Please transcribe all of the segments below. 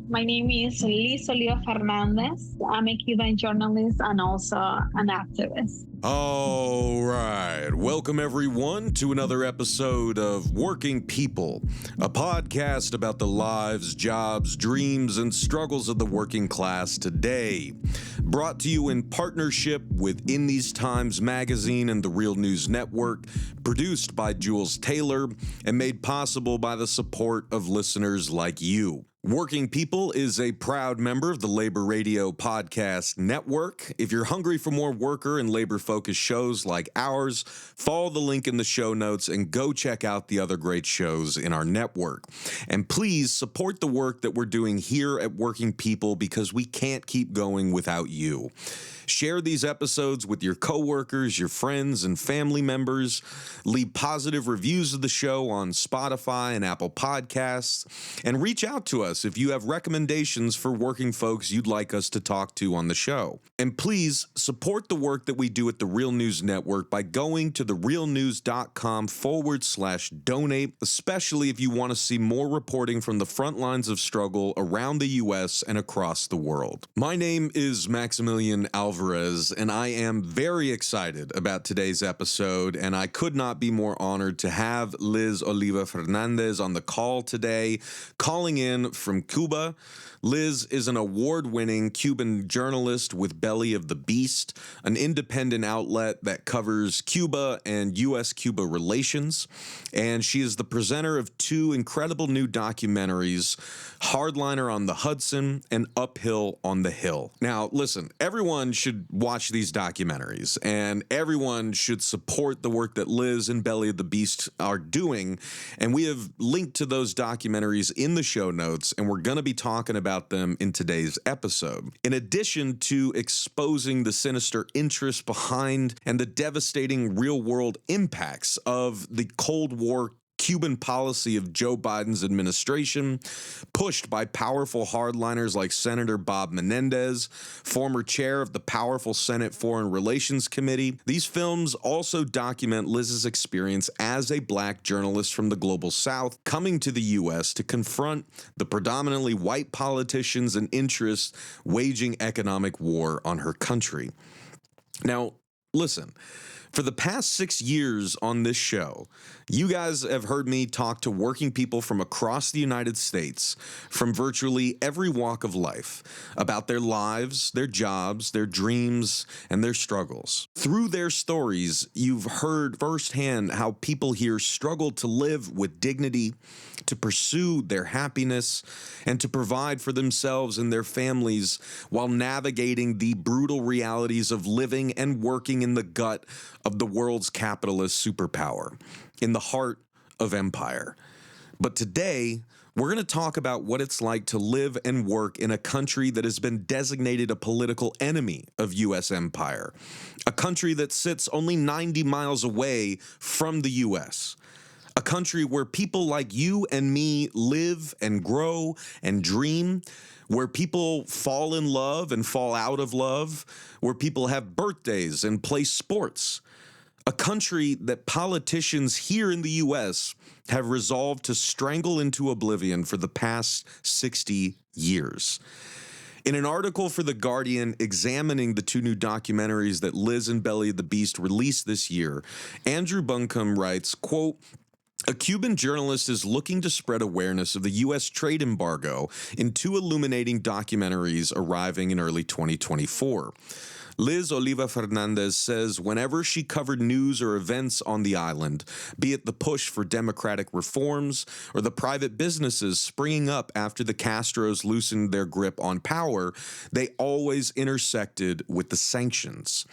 My name is Oliva Fernández. I'm a Cuban journalist and also an activist. All right. Welcome, everyone, to another episode of Working People, a podcast about the lives, jobs, dreams, and struggles of the working class today. Brought to you in partnership with In These Times magazine and the Real News Network, produced by Jules Taylor, and made possible by the support of listeners like you. Working People is a proud member of the Labor Radio Podcast Network. If you're hungry for more worker and labor-focused shows like ours, follow the link in the show notes and go check out the other great shows in our network. And please support the work that we're doing here at Working People because we can't keep going without you. Share these episodes with your coworkers, your friends, and family members. Leave positive reviews of the show on Spotify and Apple Podcasts. And reach out to us if you have recommendations for working folks you'd like us to talk to on the show. And please support the work that we do at the Real News Network by going to therealnews.com/donate, especially if you want to see more reporting from the front lines of struggle around the U.S. and across the world. My name is Maximilian Alvarez, and I am very excited about today's episode, and I could not be more honored to have Liz Oliva Fernández on the call today, calling in from Cuba. Liz is an award-winning Cuban journalist with Belly of the Beast, an independent outlet that covers Cuba and U.S.-Cuba relations, and she is the presenter of two incredible new documentaries, Hardliner on the Hudson and Uphill on the Hill. Now, listen, everyone should watch these documentaries, and everyone should support the work that Liz and Belly of the Beast are doing, and we have linked to those documentaries in the show notes, and we're going to be talking about them in today's episode. In addition to exposing the sinister interests behind and the devastating real-world impacts of the Cold War Cuban policy of Joe Biden's administration, pushed by powerful hardliners like Senator Bob Menendez, former chair of the powerful Senate Foreign Relations Committee. These films also document Liz's experience as a black journalist from the Global South coming to the U.S. to confront the predominantly white politicians and interests waging economic war on her country. Now, listen. For the past 6 years on this show, you guys have heard me talk to working people from across the United States, from virtually every walk of life, about their lives, their jobs, their dreams, and their struggles. Through their stories, you've heard firsthand how people here struggle to live with dignity, to pursue their happiness, and to provide for themselves and their families while navigating the brutal realities of living and working in the gut of the world's capitalist superpower, in the heart of empire. But today, we're going to talk about what it's like to live and work in a country that has been designated a political enemy of U.S. empire, a country that sits only 90 miles away from the U.S., a country where people like you and me live and grow and dream, where people fall in love and fall out of love, where people have birthdays and play sports. A country that politicians here in the U.S. have resolved to strangle into oblivion for the past 60 years. In an article for The Guardian examining the two new documentaries that Liz and Belly of the Beast released this year, Andrew Buncombe writes, quote, "A Cuban journalist is looking to spread awareness of the U.S. trade embargo in two illuminating documentaries arriving in early 2024. Liz Oliva Fernández says whenever she covered news or events on the island, be it the push for democratic reforms or the private businesses springing up after the Castros loosened their grip on power, they always intersected with the sanctions.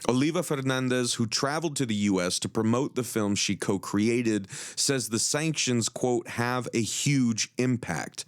Oliva Fernández, who traveled to the U.S. to promote the film she co-created, says the sanctions, quote, have a huge impact.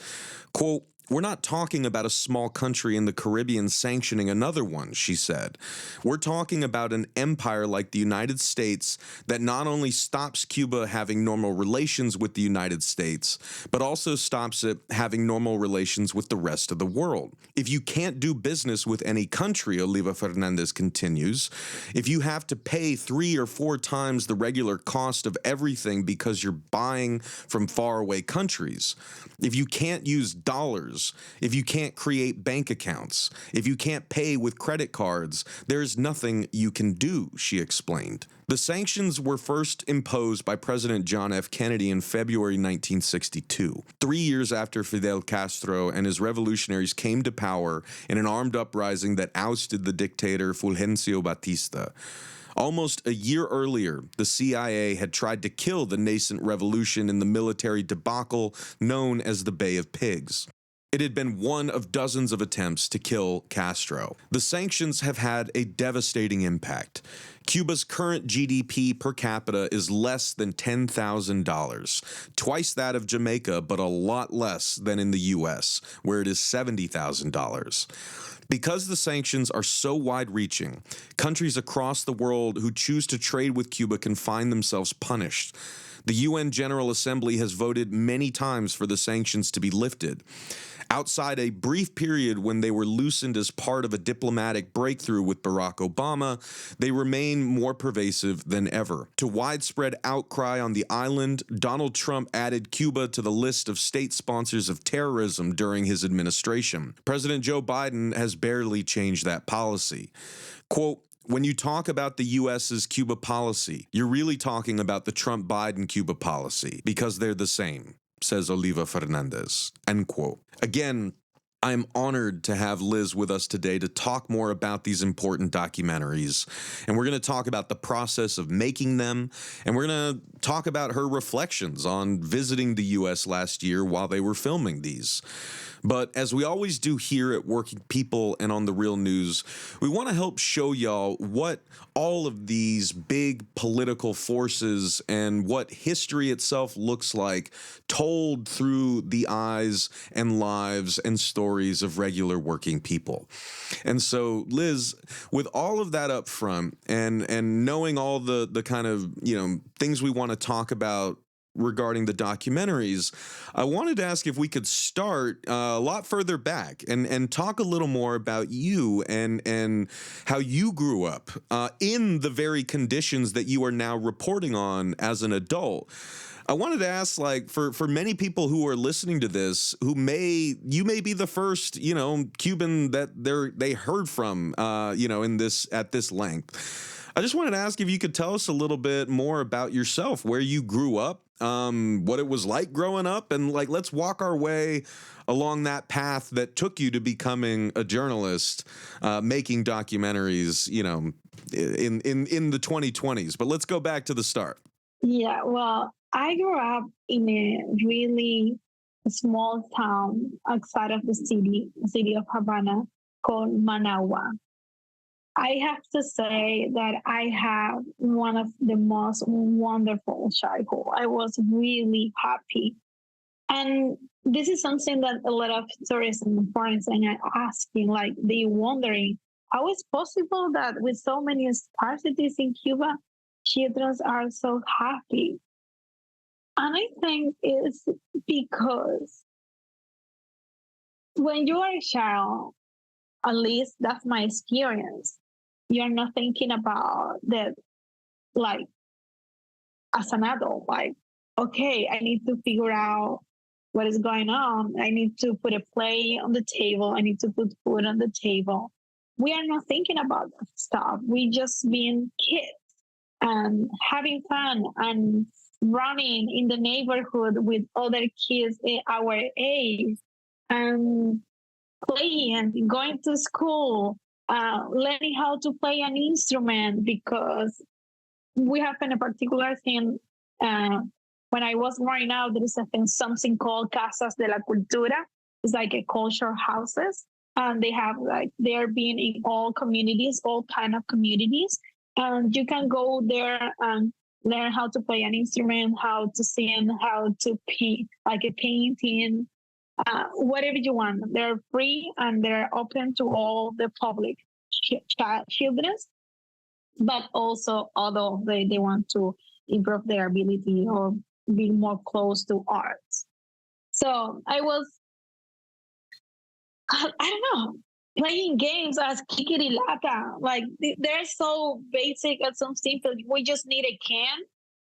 Quote, "We're not talking about a small country in the Caribbean sanctioning another one," she said. "We're talking about an empire like the United States that not only stops Cuba having normal relations with the United States, but also stops it having normal relations with the rest of the world. If you can't do business with any country," Oliva Fernández continues, "if you have to pay 3 or 4 times the regular cost of everything because you're buying from faraway countries, if you can't use dollars stores, if you can't create bank accounts, if you can't pay with credit cards, there's nothing you can do, she explained. The sanctions were first imposed by President John F. Kennedy in February 1962, 3 years after Fidel Castro and his revolutionaries came to power in an armed uprising that ousted the dictator Fulgencio Batista. Almost a year earlier, the CIA had tried to kill the nascent revolution in the military debacle known as the Bay of Pigs. It had been one of dozens of attempts to kill Castro. The sanctions have had a devastating impact. Cuba's current GDP per capita is less than $10,000, twice that of Jamaica, but a lot less than in the US, where it is $70,000. Because the sanctions are so wide-reaching, countries across the world who choose to trade with Cuba can find themselves punished. The UN General Assembly has voted many times for the sanctions to be lifted. Outside a brief period when they were loosened as part of a diplomatic breakthrough with Barack Obama, they remain more pervasive than ever. To widespread outcry on the island, Donald Trump added Cuba to the list of state sponsors of terrorism during his administration. President Joe Biden has barely changed that policy. Quote, "When you talk about the U.S.'s Cuba policy, you're really talking about the Trump-Biden Cuba policy because they're the same," says Oliva Fernández, end quote. Again, I'm honored to have Liz with us today to talk more about these important documentaries. And we're going to talk about the process of making them, and we're going to talk about her reflections on visiting the U.S. last year while they were filming these. But as we always do here at Working People and on The Real News, we want to help show y'all what all of these big political forces and what history itself looks like told through the eyes and lives and stories of regular working people. And so, Liz, with all of that up front and knowing all the kind of, things we want to talk about regarding the documentaries, I wanted to ask if we could start a lot further back and talk a little more about you and how you grew up in the very conditions that you are now reporting on as an adult. I wanted to ask, for many people who are listening to this, you may be the first, Cuban that they heard from, at this length. I just wanted to ask if you could tell us a little bit more about yourself, where you grew up, what it was like growing up, and let's walk our way along that path that took you to becoming a journalist, making documentaries, in the 2020s. But let's go back to the start. Yeah, well, I grew up in a really small town outside of the city of Havana called Managua. I have to say that I had one of the most wonderful childhood. I was really happy. And this is something that a lot of tourists and foreigners are asking, they're wondering, how is possible that with so many scarcities in Cuba, children are so happy? And I think it's because when you are a child, at least that's my experience, you're not thinking about that, as an adult, okay, I need to figure out what is going on. I need to put a plate on the table. I need to put food on the table. We are not thinking about that stuff. We just being kids and having fun and running in the neighborhood with other kids our age and playing, going to school, learning how to play an instrument, because we have a particular thing. When I was growing up, there is something called Casas de la Cultura. It's like a cultural houses. And they have they're being in all communities, all kind of communities. And you can go there and learn how to play an instrument, how to sing, how to paint, like a painting, whatever you want. They're free and they're open to all the public children, but also although they want to improve their ability or be more close to arts. So I don't know, playing games as Kikirilata. They're so basic and so simple. We just need a can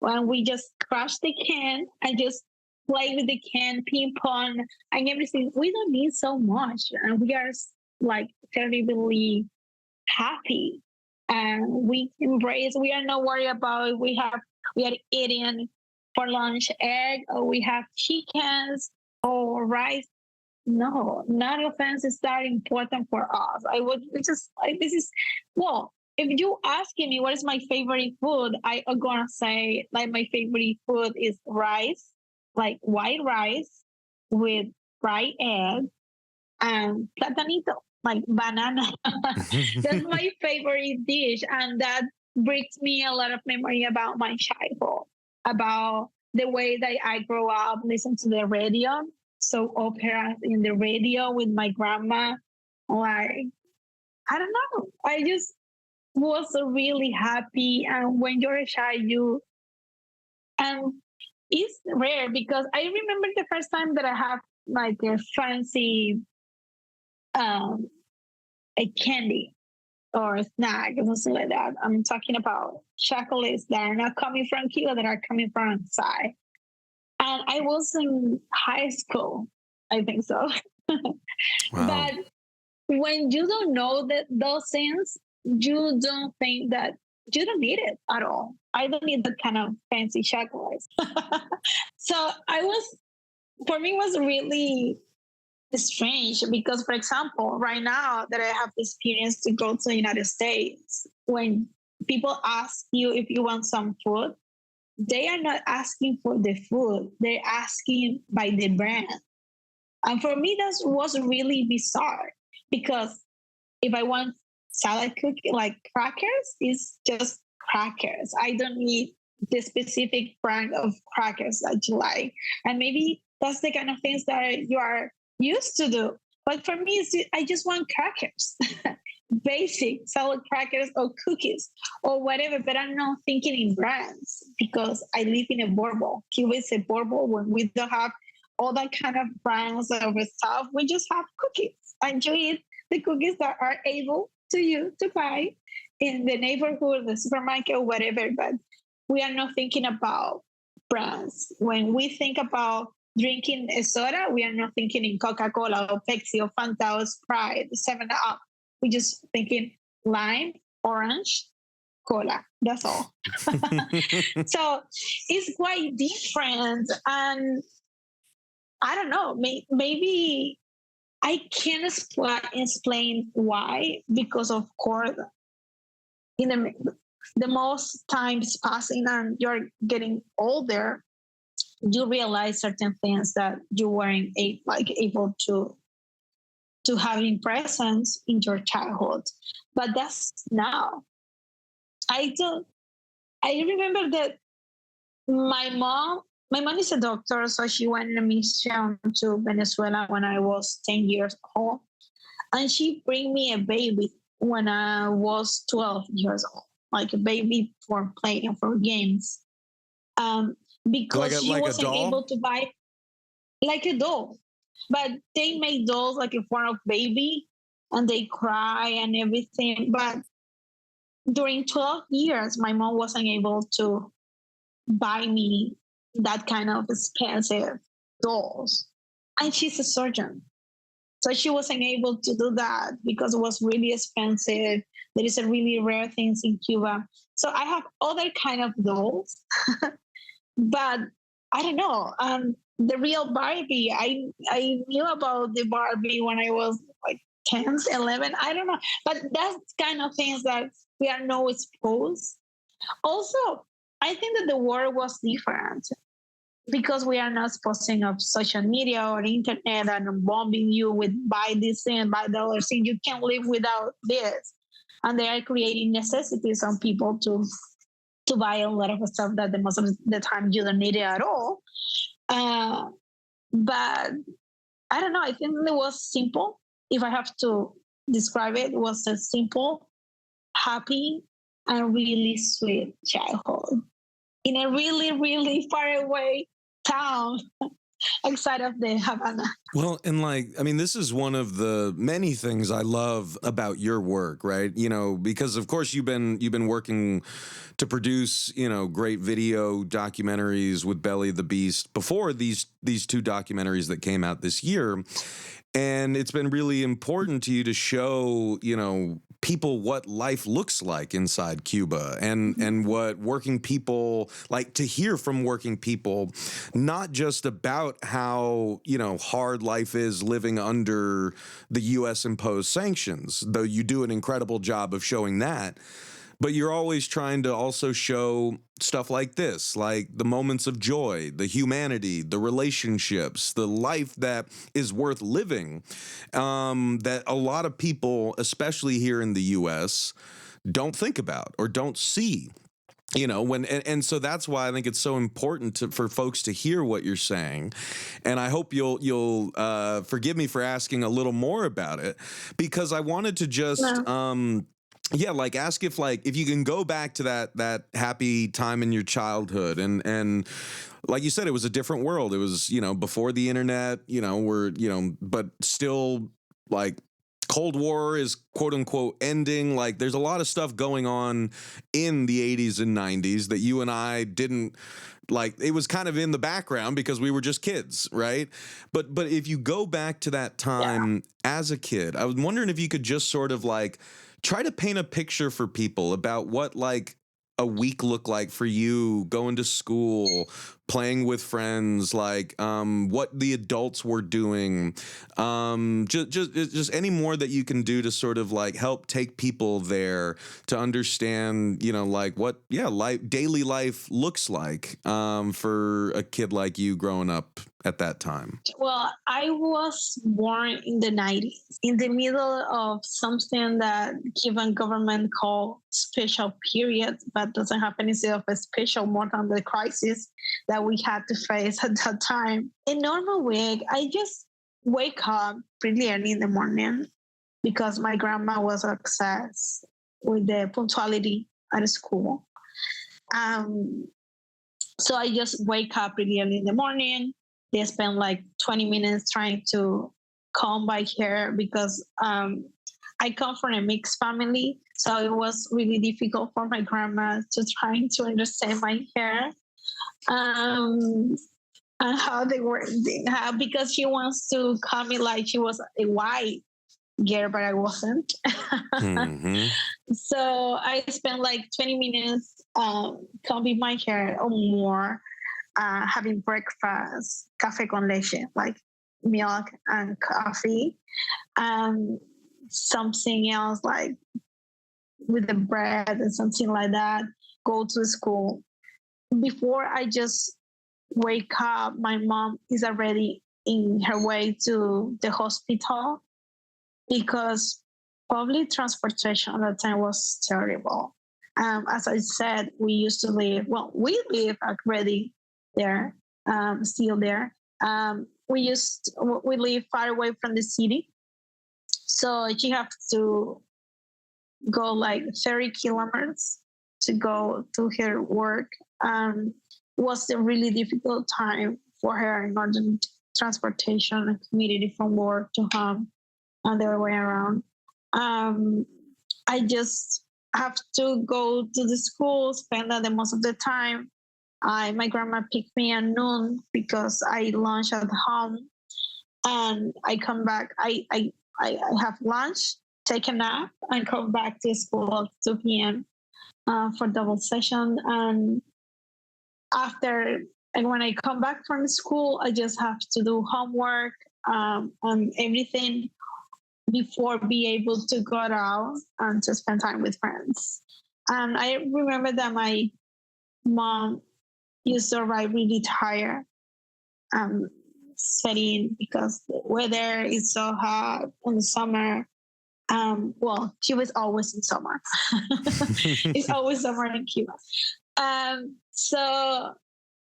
and we just crush the can and just play with the can, ping pong, and everything. We don't need so much, and we are like terribly happy, and we embrace. We are not worried about we are eating for lunch egg, or we have chickens or rice. No, none of things is that important for us. I would just like this is well. If you asking me what is my favorite food, I am gonna say like my favorite food is rice, like white rice with fried egg and platanito, like banana. That's my favorite dish, and that brings me a lot of memory about my childhood, about the way that I grew up, listen to the radio, so opera in the radio with my grandma. Like I don't know, I just was really happy. And when you're a child, you and it's rare because I remember the first time that I have like a fancy um a candy or a snack or something like that. I'm talking about chocolates that are not coming from Cuba, that are coming from outside. And I was in high school, I think so. Wow. But when you don't know that those things, you don't think that you don't need it at all. I don't need that kind of fancy chocolates. So I was, for me, it was really strange because, for example, right now that I have the experience to go to the United States, when people ask you if you want some food, they are not asking for the food, they're asking by the brand. And for me, that was really bizarre because if I want salad cookie like crackers, it's just crackers. I don't need the specific brand of crackers that you like. And maybe that's the kind of things that you are used to do. But for me, I just want crackers, basic salad crackers or cookies or whatever. But I'm not thinking in brands because I live in a bubble. Cuba is a bubble when we don't have all that kind of brands of stuff. We just have cookies and you eat the cookies that are able to you to buy in the neighborhood, the supermarket, or whatever. But we are not thinking about brands. When we think about drinking a soda, we are not thinking in Coca-Cola or Pepsi or Fanta or Sprite, 7-Up. We're just thinking lime, orange, cola. That's all. So it's quite different. And I don't know, maybe I can't explain why, because of course, in the most times passing and you're getting older, you realize certain things that you weren't able to have in presence in your childhood. But that's now. I don't. I remember that my mom is a doctor, so she went on a mission to Venezuela when I was 10 years old. And she bring me a baby when I was 12 years old, like a baby for playing for games. Um, because she like a wasn't doll? able to buy like a doll. But they make dolls like in front of baby and they cry and everything. But during 12 years, my mom wasn't able to buy me that kind of expensive dolls. And she's a surgeon. So she wasn't able to do that because it was really expensive. There is a really rare things in Cuba. So I have other kind of dolls, but I don't know. The real Barbie, I knew about the Barbie when I was like 10, 11. I don't know. But that's kind of things that we are not exposed. Also, I think that the world was different because we are not posting of social media or internet and bombing you with buy this thing, buy the other thing. You can't live without this. And they are creating necessities on people to buy a lot of stuff that the most of the time you don't need it at all. But I don't know. I think it was simple. If I have to describe it, it was a simple, happy, and really sweet childhood in a really, really far away town. outside of the Havana. Well, and like, I mean, this is one of the many things I love about your work, right? You know, because of course you've been working to produce, you know, great video documentaries with Belly the Beast before these two documentaries that came out this year. And it's been really important to you to show, you know, people what life looks like inside Cuba, and what working people like, to hear from working people, not just about how, you know, hard life is living under the US imposed sanctions, though you do an incredible job of showing that. But you're always trying to also show stuff like this, like the moments of joy, the humanity, the relationships, the life that is worth living, that a lot of people, especially here in the US, don't think about or don't see. You know, and so that's why I think it's so important for folks to hear what you're saying, and I hope you'll forgive me for asking a little more about it, because I wanted to just No. yeah, like ask if you can go back to that happy time in your childhood, and like you said, it was a different world. It was, you know, before the internet, you know, but still, like, Cold War is quote unquote ending. Like, there's a lot of stuff going on in the 80s and 90s that you and I didn't like. It was kind of in the background because we were just kids, right? But if you go back to that Yeah. time as a kid, I was wondering if you could just sort of like try to paint a picture for people about what like a week looked like for you going to school, playing with friends, like what the adults were doing, just any more that you can do to sort of like help take people there to understand, you know, like what, yeah, life, daily life looks like, for a kid like you growing up at that time. Well, I was born in the 90s, in the middle of something that Cuban government called special period, but doesn't have anything of a special more than the crisis that we had to face at that time. In normal week, I just wake up pretty early in the morning because my grandma was obsessed with the punctuality at school. Um, so I just wake up really early in the morning. They spend like 20 minutes trying to comb my hair because I come from a mixed family. So it was really difficult for my grandma to trying to understand my hair. Um, and how they were, how, because she wants to comb it like she was a white girl, but I wasn't. Mm-hmm. So I spent like 20 minutes combing my hair or more, having breakfast, café con leche, like milk and coffee, and something else like with the bread and something like that, go to school. Before I just wake up, my mom is already in her way to the hospital because public transportation at that time was terrible. As I said, we used to live, well, we live already there, still there. We live far away from the city. So she have to go like 30 kilometers to go to her work. Was a really difficult time for her in order to transportation and community from work to home and the other way around. I just have to go to the school, spend that the most of the time. My grandma picked me at noon because I lunch at home, and I come back. I have lunch, take a nap, and come back to school at 2 p.m. For double session. And after, and when I come back from school, I just have to do homework and everything before be able to go out and to spend time with friends. And I remember that my mom used to arrive really tired, sweating because the weather is so hot in the summer. Well, she was always in summer. It's always summer in Cuba. So,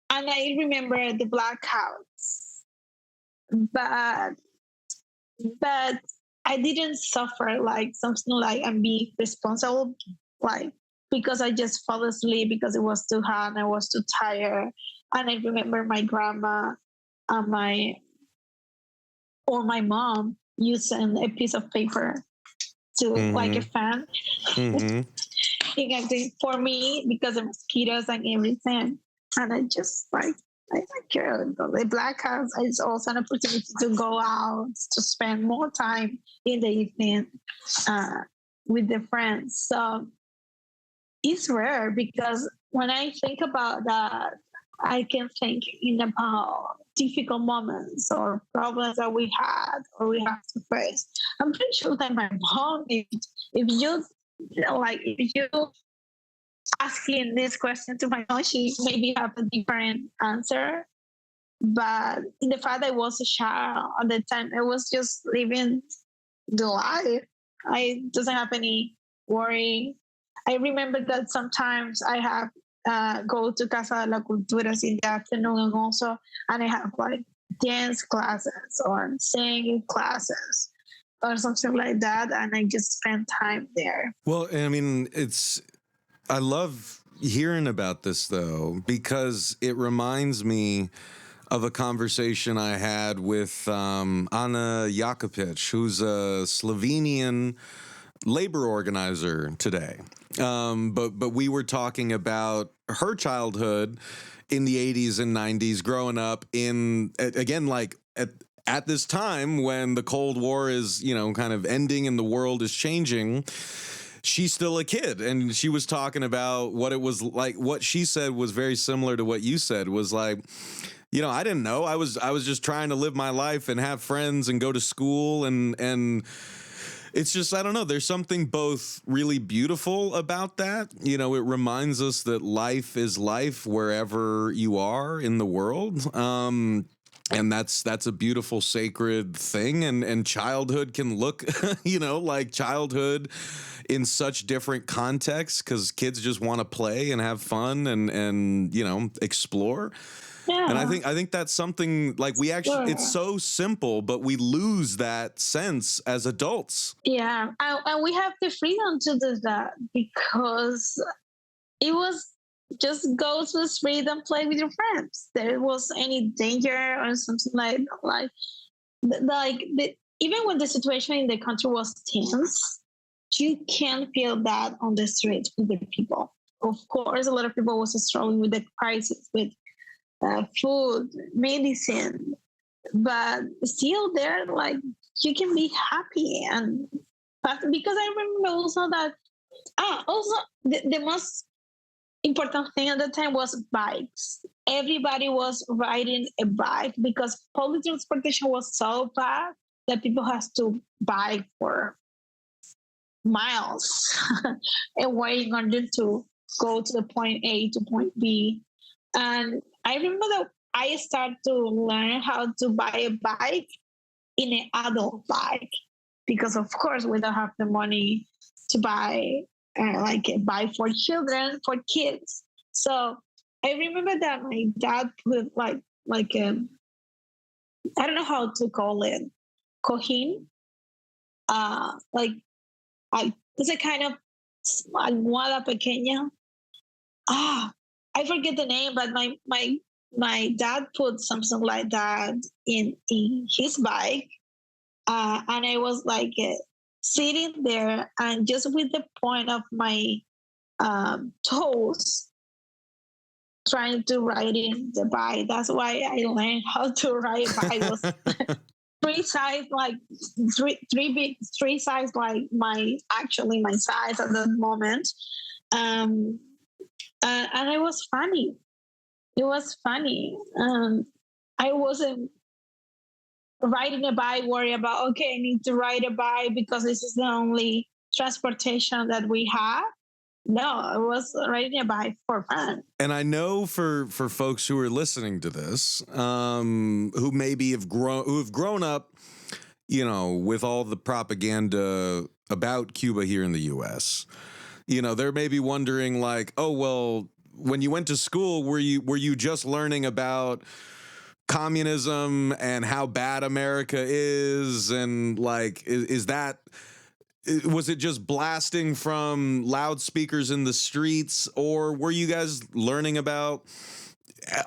and I remember the blackouts, but I didn't suffer like something like I'm being responsible, like because I just fell asleep because it was too hot and I was too tired. And I remember my grandma my mom using a piece of paper to like a fan. For me because of mosquitoes and everything. And I just like, I don't care. The Black House is also an opportunity to go out, to spend more time in the evening with the friends. So it's rare because when I think about that, I can think in about difficult moments or problems that we had or we have to face. I'm pretty sure that my mom, if you asking this question to my mom, she maybe have a different answer. But in the fact I was a child at the time, I was just living the life. I doesn't have any worry. I remember that sometimes I have go to Casa de la Culturas in the afternoon and I have like dance classes or singing classes or something like that, and I just spend time there. Well, I mean, I love hearing about this though, because it reminds me of a conversation I had with Ana Jakopic, who's a Slovenian labor organizer today. But we were talking about her childhood in the 80s and 90s, growing up in, again, like at this time when the Cold War is, kind of ending and the world is changing. She's still a kid, and she was talking about what it was like. What she said was very similar to what you said, was like, I didn't know. I was just trying to live my life and have friends and go to school, and it's just, I don't know. There's something both really beautiful about that. It reminds us that life is life wherever you are in the world. And that's a beautiful, sacred thing. And childhood can look, like childhood in such different contexts, because kids just want to play and have fun and explore. Yeah. And I think that's something like we actually, it's so simple, but we lose that sense as adults. Yeah. And we have the freedom to do that because it was just go to the street and play with your friends. There was any danger or something even when the situation in the country was tense, you can feel that on the streets with the people. Of course, a lot of people was struggling with the crisis, with food, medicine, but still there, like, you can be happy. And because I remember also that the most important thing at the time was bikes. Everybody was riding a bike because public transportation was so bad that people had to bike for miles away in order to go to the point A to point B. And I remember that I started to learn how to buy a bike in an adult bike because, of course, we don't have the money to buy a bike for children, for kids. So I remember that my dad put I don't know how to call it, cojín. It's a kind of almohada pequeña. I forget the name, but my dad put something like that in his bike, and I was like sitting there, and just with the point of my toes, trying to ride in the bike. That's why I learned how to ride a bike. It was three size like my size at that moment. And it was funny. It was funny. I wasn't riding a bike worry about, okay, I need to ride a bike because this is the only transportation that we have. No, I was riding a bike for fun. And I know for folks who are listening to this, who maybe have grown up, with all the propaganda about Cuba here in the U.S., they're maybe wondering like, oh, well, when you went to school, were you just learning about communism and how bad America is? And like, was it just blasting from loudspeakers in the streets, or were you guys learning about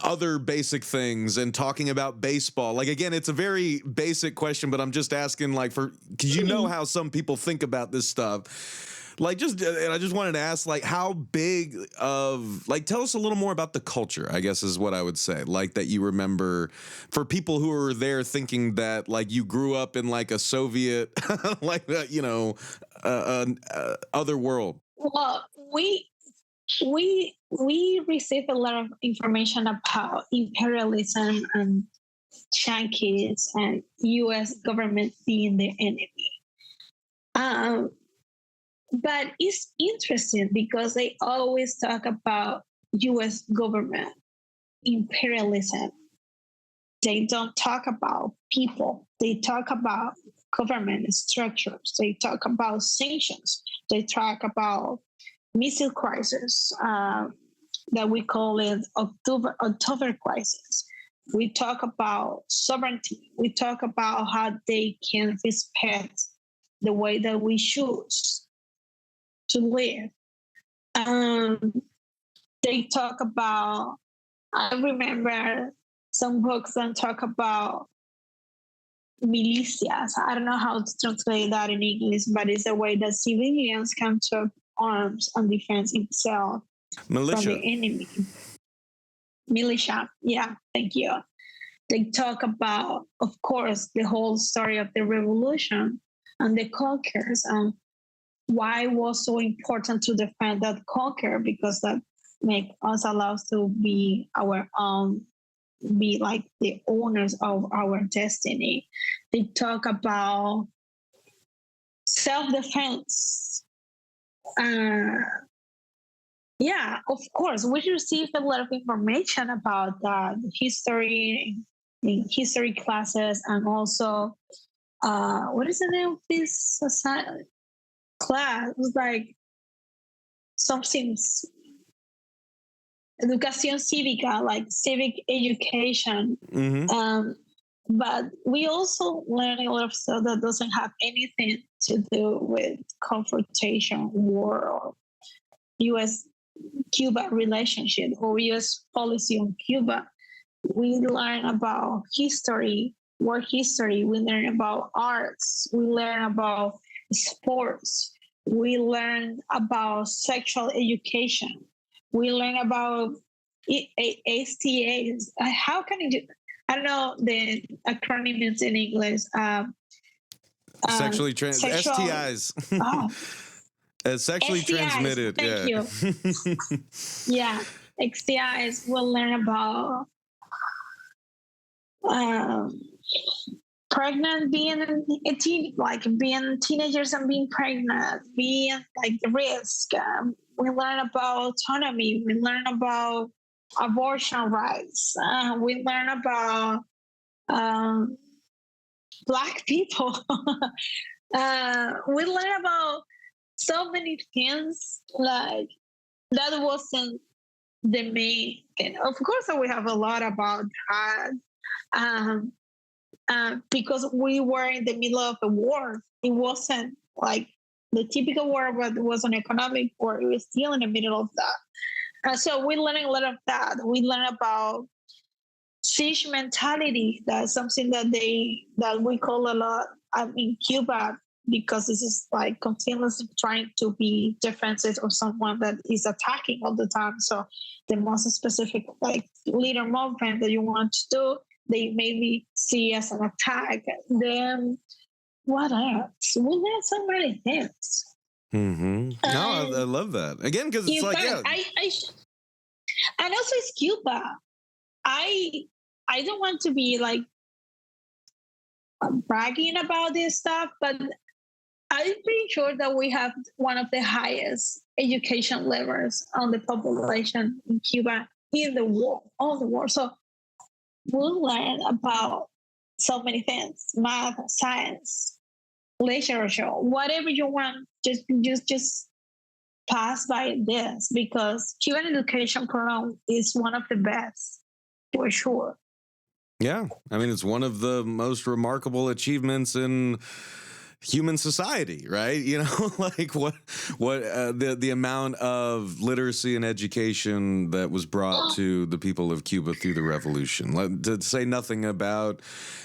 other basic things and talking about baseball. Like, again, it's a very basic question, but I'm just asking, like, because you know how some people think about this stuff. Like, and I just wanted to ask, like, how big of, like, tell us a little more about the culture, I guess is what I would say, like, that you remember for people who are there thinking that, like, you grew up in, like, a Soviet, like, other world. Well, we received a lot of information about imperialism and Yankees and U.S. government being the enemy. But it's interesting because they always talk about U.S. government imperialism. They don't talk about people. They talk about government structures. They talk about sanctions. They talk about missile crisis that we call it October crisis. We talk about sovereignty. We talk about how they can respect the way that we choose to live. They talk about, I remember some books that talk about militias. I don't know how to translate that in English, but it's a way that civilians come to arms and defend themselves from the enemy. Militia, yeah, thank you. They talk about, of course, the whole story of the revolution and the conquerors and why it was so important to defend that conquer, because that make us allow us to be our own, be like the owners of our destiny. They talk about self-defense. Yeah, of course, we received a lot of information about that history in history classes, and also what is the name of this class? It was like something educación cívica, like civic education. Mm-hmm. But we also learn a lot of stuff that doesn't have anything to do with confrontation, war, or U.S.-Cuba relationship or U.S. policy on Cuba. We learn about history, war history. We learn about arts. We learn about sports. We learn about sexual education. We learn about STAs. How can you do? I don't know the acronyms in English. Sexually STIs. Oh. Sexually STIs, transmitted. Thank you. Yeah, STIs. We'll learn about pregnant, being being teenagers and being pregnant, being like the risk. We learn about autonomy. We learn about abortion rights. We learn about Black people. We learn about so many things. Like, that wasn't the main thing. Of course, we have a lot about that. Because we were in the middle of a war. It wasn't like the typical war, but it was an economic war. It was still in the middle of that. So we learned a lot of that. We learned about siege mentality. That's something that we call a lot in Cuba, because this is like continuously trying to be defensive of someone that is attacking all the time. So the most specific like leader movement that you want to do, they maybe see as an attack. Then what else? We learn so many things. Mm-hmm. No, I love that. Again, because it's like, fact, and also it's Cuba. I don't want to be like bragging about this stuff, but I'm pretty sure that we have one of the highest education levels on the population in Cuba in the world, all the world. So we'll learn about so many things: math, science, literature, whatever you want. Just pass by this, because Cuban education program is one of the best, for sure. Yeah, I mean, it's one of the most remarkable achievements in human society, right? You know, like what the amount of literacy and education that was brought to the people of Cuba through the revolution. To say nothing about,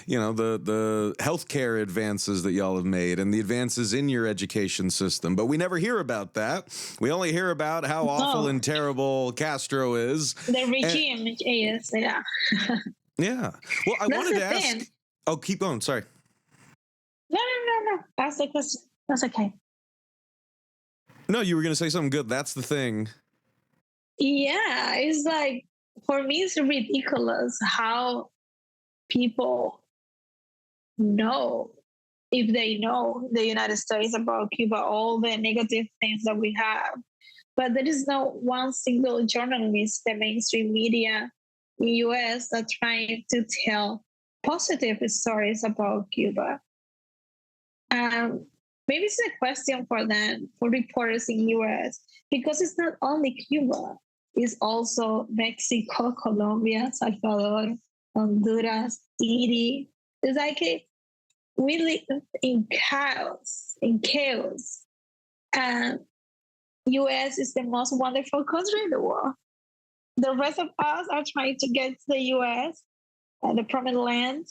you know, the healthcare advances that y'all have made and the advances in your education system. But we never hear about that. We only hear about how awful and terrible Castro is. The regime is, yeah. Yeah. Well, I wanted to ask. Oh, keep going. Sorry. No. That's the question. That's okay. No, you were going to say something good. That's the thing. Yeah, it's like, for me, it's ridiculous how people know, if they know the United States about Cuba, all the negative things that we have. But there is no one single journalist, the mainstream media in the US, that trying to tell positive stories about Cuba. Maybe it's a question for them, for reporters in US, because it's not only Cuba, it's also Mexico, Colombia, Salvador, Honduras, Haiti. It's like we live in chaos, And US is the most wonderful country in the world. The rest of us are trying to get to the US, the promised land,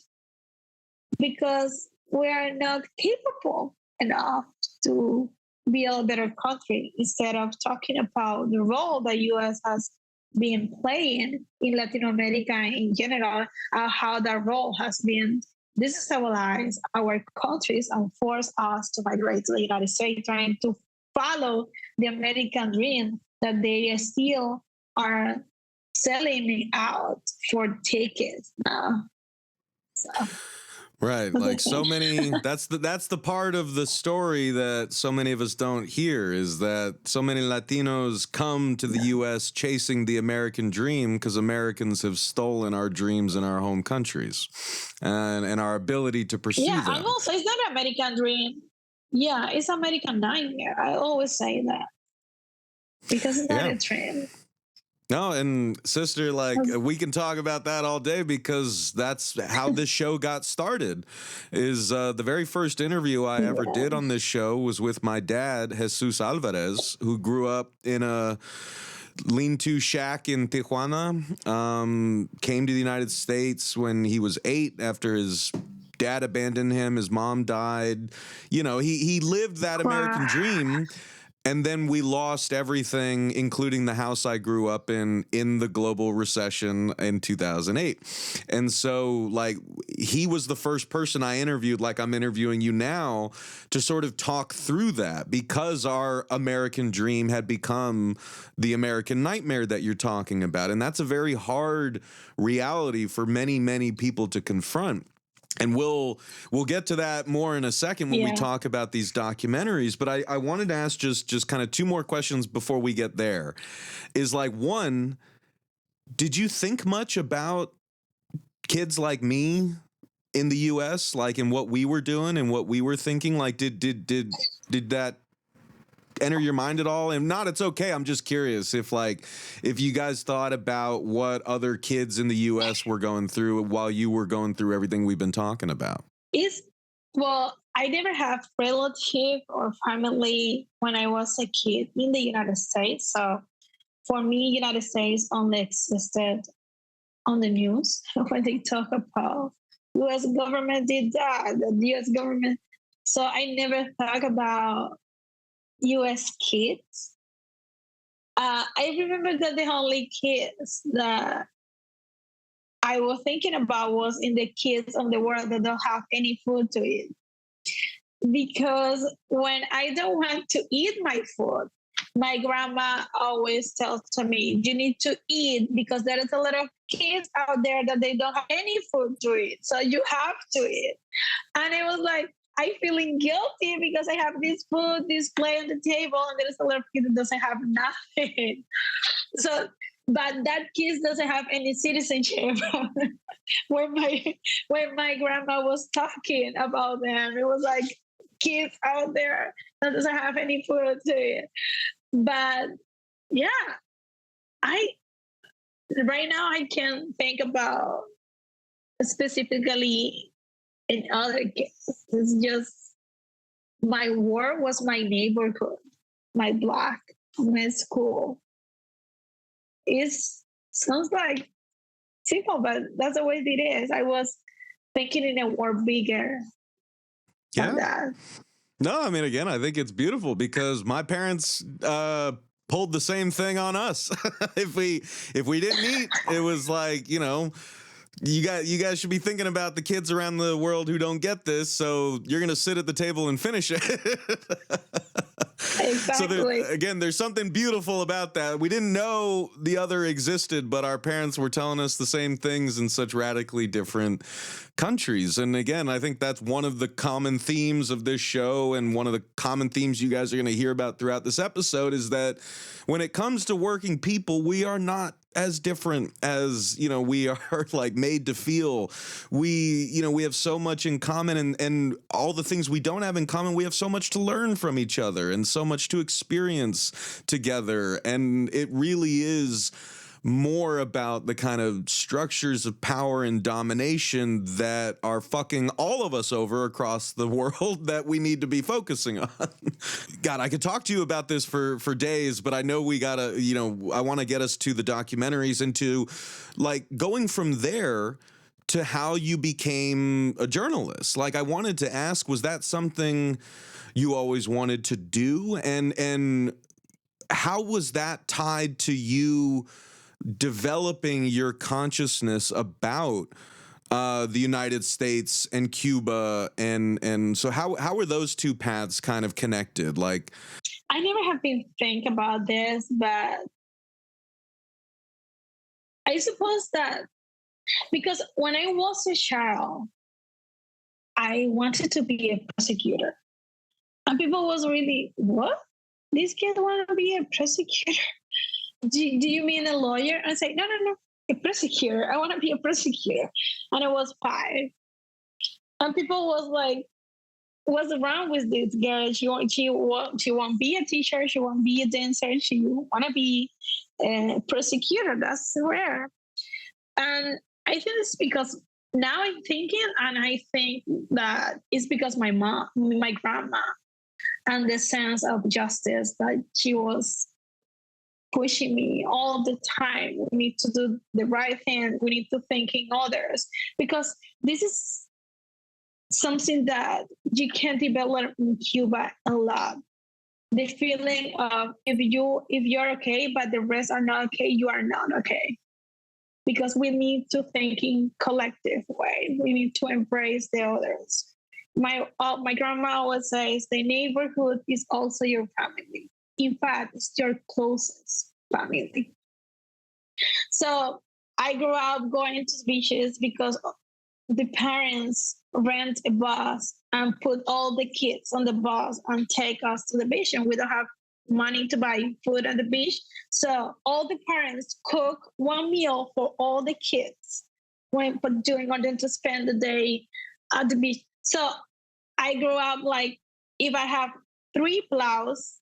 because we are not capable enough to build a better country, instead of talking about the role the US has been playing in Latin America in general, how that role has been destabilize our countries and force us to migrate to the United States, trying to follow the American dream that they still are selling out for tickets now. So. Right, like so many. That's the part of the story that so many of us don't hear, is that so many Latinos come to the U.S. chasing the American dream because Americans have stolen our dreams in our home countries, and our ability to pursue them. Yeah, and also it's not an American dream. Yeah, it's American nightmare. I always say that, because it's not a dream. No, and sister, like, we can talk about that all day, because that's how this show got started. Is the very first interview I ever did on this show was with my dad, Jesus Alvarez, who grew up in a lean-to shack in Tijuana, came to the United States when he was 8 after his dad abandoned him, his mom died. You know, he lived that American dream. And then we lost everything, including the house I grew up in the global recession in 2008. And so, like, he was the first person I interviewed, like I'm interviewing you now, to sort of talk through that, because our American dream had become the American nightmare that you're talking about. And that's a very hard reality for many, many people to confront. And we'll get to that more in a second when we talk about these documentaries. But I wanted to ask just kind of 2 more questions before we get there. Is, like, one, did you think much about kids like me in the U.S., like, in what we were doing and what we were thinking? Like, did that enter your mind at all? And not, it's okay. I'm just curious if you guys thought about what other kids in the U.S. were going through while you were going through everything we've been talking about. Well, I never have relative or family when I was a kid in the United States. So for me, United States only existed on the news when they talk about U.S. government did that, the U.S. government. So I never thought about U.S. kids. I remember that the only kids that I was thinking about was in the kids of the world that don't have any food to eat. Because when I don't want to eat my food, my grandma always tells to me, you need to eat, because there is a lot of kids out there that they don't have any food to eat. So you have to eat. And it was like, I feeling guilty because I have this food, this plate on the table, and there's a lot of kids that doesn't have nothing. So, but that kid doesn't have any citizenship. when my grandma was talking about them, it was like kids out there that doesn't have any food to eat. But yeah, right now I can't think about specifically in other cases. It's just my world was my neighborhood, my block, my school. It sounds like simple, but that's the way it is. I was thinking in a world bigger than that. No, I mean, again, I think it's beautiful because my parents pulled the same thing on us. if we didn't eat, it was like, you guys should be thinking about the kids around the world who don't get this, so you're gonna sit at the table and finish it. Exactly. So there's something beautiful about that. We didn't know the other existed, but our parents were telling us the same things in such radically different countries. And again, I think that's one of the common themes of this show, and one of the common themes you guys are going to hear about throughout this episode is that when it comes to working people, we are not as different as we are like made to feel. We have so much in common, and all the things we don't have in common, we have so much to learn from each other and so much to experience together. And it really is more about the kind of structures of power and domination that are fucking all of us over across the world that we need to be focusing on. God, I could talk to you about this for days, but I know we gotta, I want to get us to the documentaries and to like going from there to how you became a journalist. Like, I wanted to ask, was that something you always wanted to do? And how was that tied to you developing your consciousness about the United States and Cuba, and so how were those two paths kind of connected? Like, I never have been thinking about this, but I suppose that because when I was a child, I wanted to be a prosecutor, and people was really, what? These kids want to be a prosecutor? Do you mean a lawyer? I say, no, a prosecutor. I want to be a prosecutor. And I was 5. And people was like, what's wrong with this girl? She won't be a teacher. She won't be a dancer. She want to be a prosecutor. That's rare. And I think it's because now I'm thinking, and I think that it's because my grandma, and the sense of justice that she was pushing me all the time. We need to do the right thing. We need to think in others, because this is something that you can develop in Cuba a lot. The feeling of if you're okay, but the rest are not okay, you are not okay. Because we need to think in collective way. We need to embrace the others. My grandma always says the neighborhood is also your family. In fact, it's your closest family. So I grew up going to beaches because the parents rent a bus and put all the kids on the bus and take us to the beach, and we don't have money to buy food at the beach. So all the parents cook one meal for all the kids when want them to spend the day at the beach. So I grew up like, if I have 3 plows,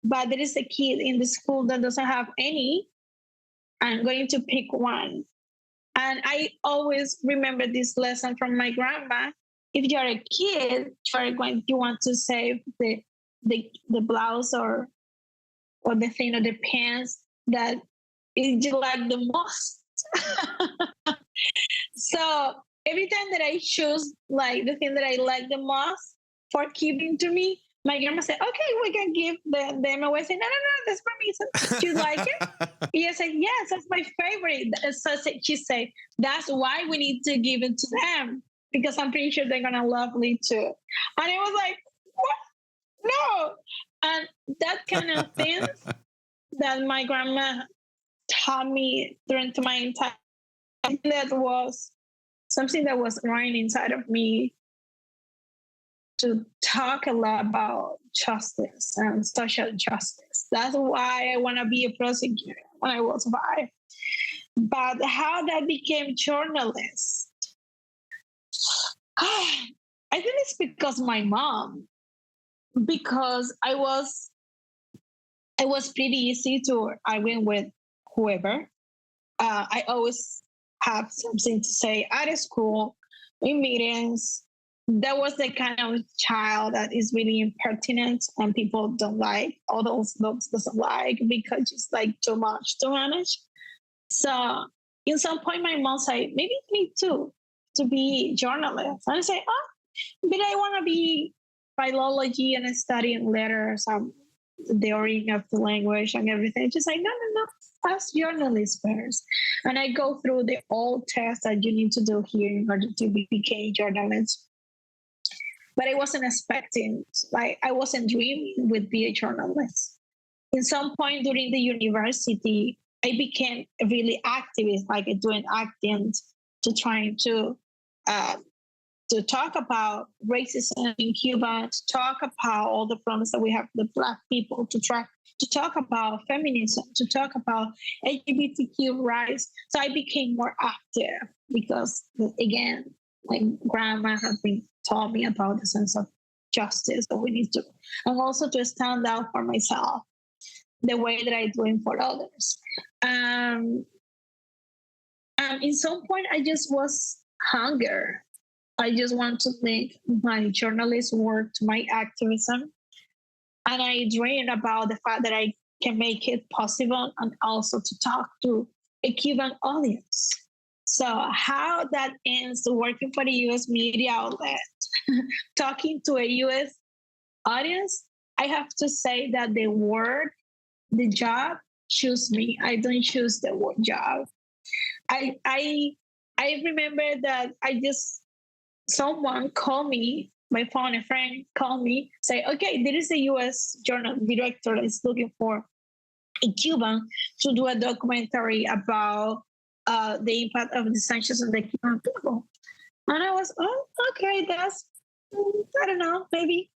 but there is a kid in the school that doesn't have any, I'm going to pick one. And I always remember this lesson from my grandma. If you're a kid, you want to save the blouse or the thing or the pants that you like the most. So every time that I choose like the thing that I like the most for giving to me, my grandma said, okay, we can give them away. I said, no, that's for me. So, do you like it? Yes, I said, yes, that's my favorite. So she said, that's why we need to give it to them, because I'm pretty sure they're going to love me too. And I was like, what? No. And that kind of thing that my grandma taught me during my entire life, that was something that was running inside of me, to talk a lot about justice and social justice. That's why I want to be a prosecutor when I was 5. But how that became journalist, I think it's because my mom, because I was pretty easy to argue with whoever. I always have something to say at school, in meetings. that was the kind of child that is really impertinent and people don't like. All those adults doesn't like because it's like too much to manage. So in some point, my mom said, maybe you need to be journalist. And I say, oh, but I want to be philology and studying letters, the origin of the language and everything. She's like, no, ask journalist first. And I go through the old tests that you need to do here in order to become journalist. But I wasn't expecting, like, I wasn't dreaming would be a journalist. In some point during the university, I became really activist, like doing acting to trying to talk about racism in Cuba, to talk about all the problems that we have with Black people, to talk about feminism, to talk about LGBTQ rights. So I became more active because, again, my grandma has been taught me about the sense of justice that we need to, and also to stand out for myself the way that I do it for others. In some point, I just was hunger. I just want to link my journalist work to my activism. And I dreamed about the fact that I can make it possible and also to talk to a Cuban audience. So how that ends to working for the US media outlet, talking to a US audience, I have to say that the job choose me. I don't choose the word job. I remember that someone called me, my phone, a friend called me, say, okay, there is a US journal director that is looking for a Cuban to do a documentary about the impact of the sanctions on the Cuban people. And I was, oh, okay, that's, I don't know, maybe.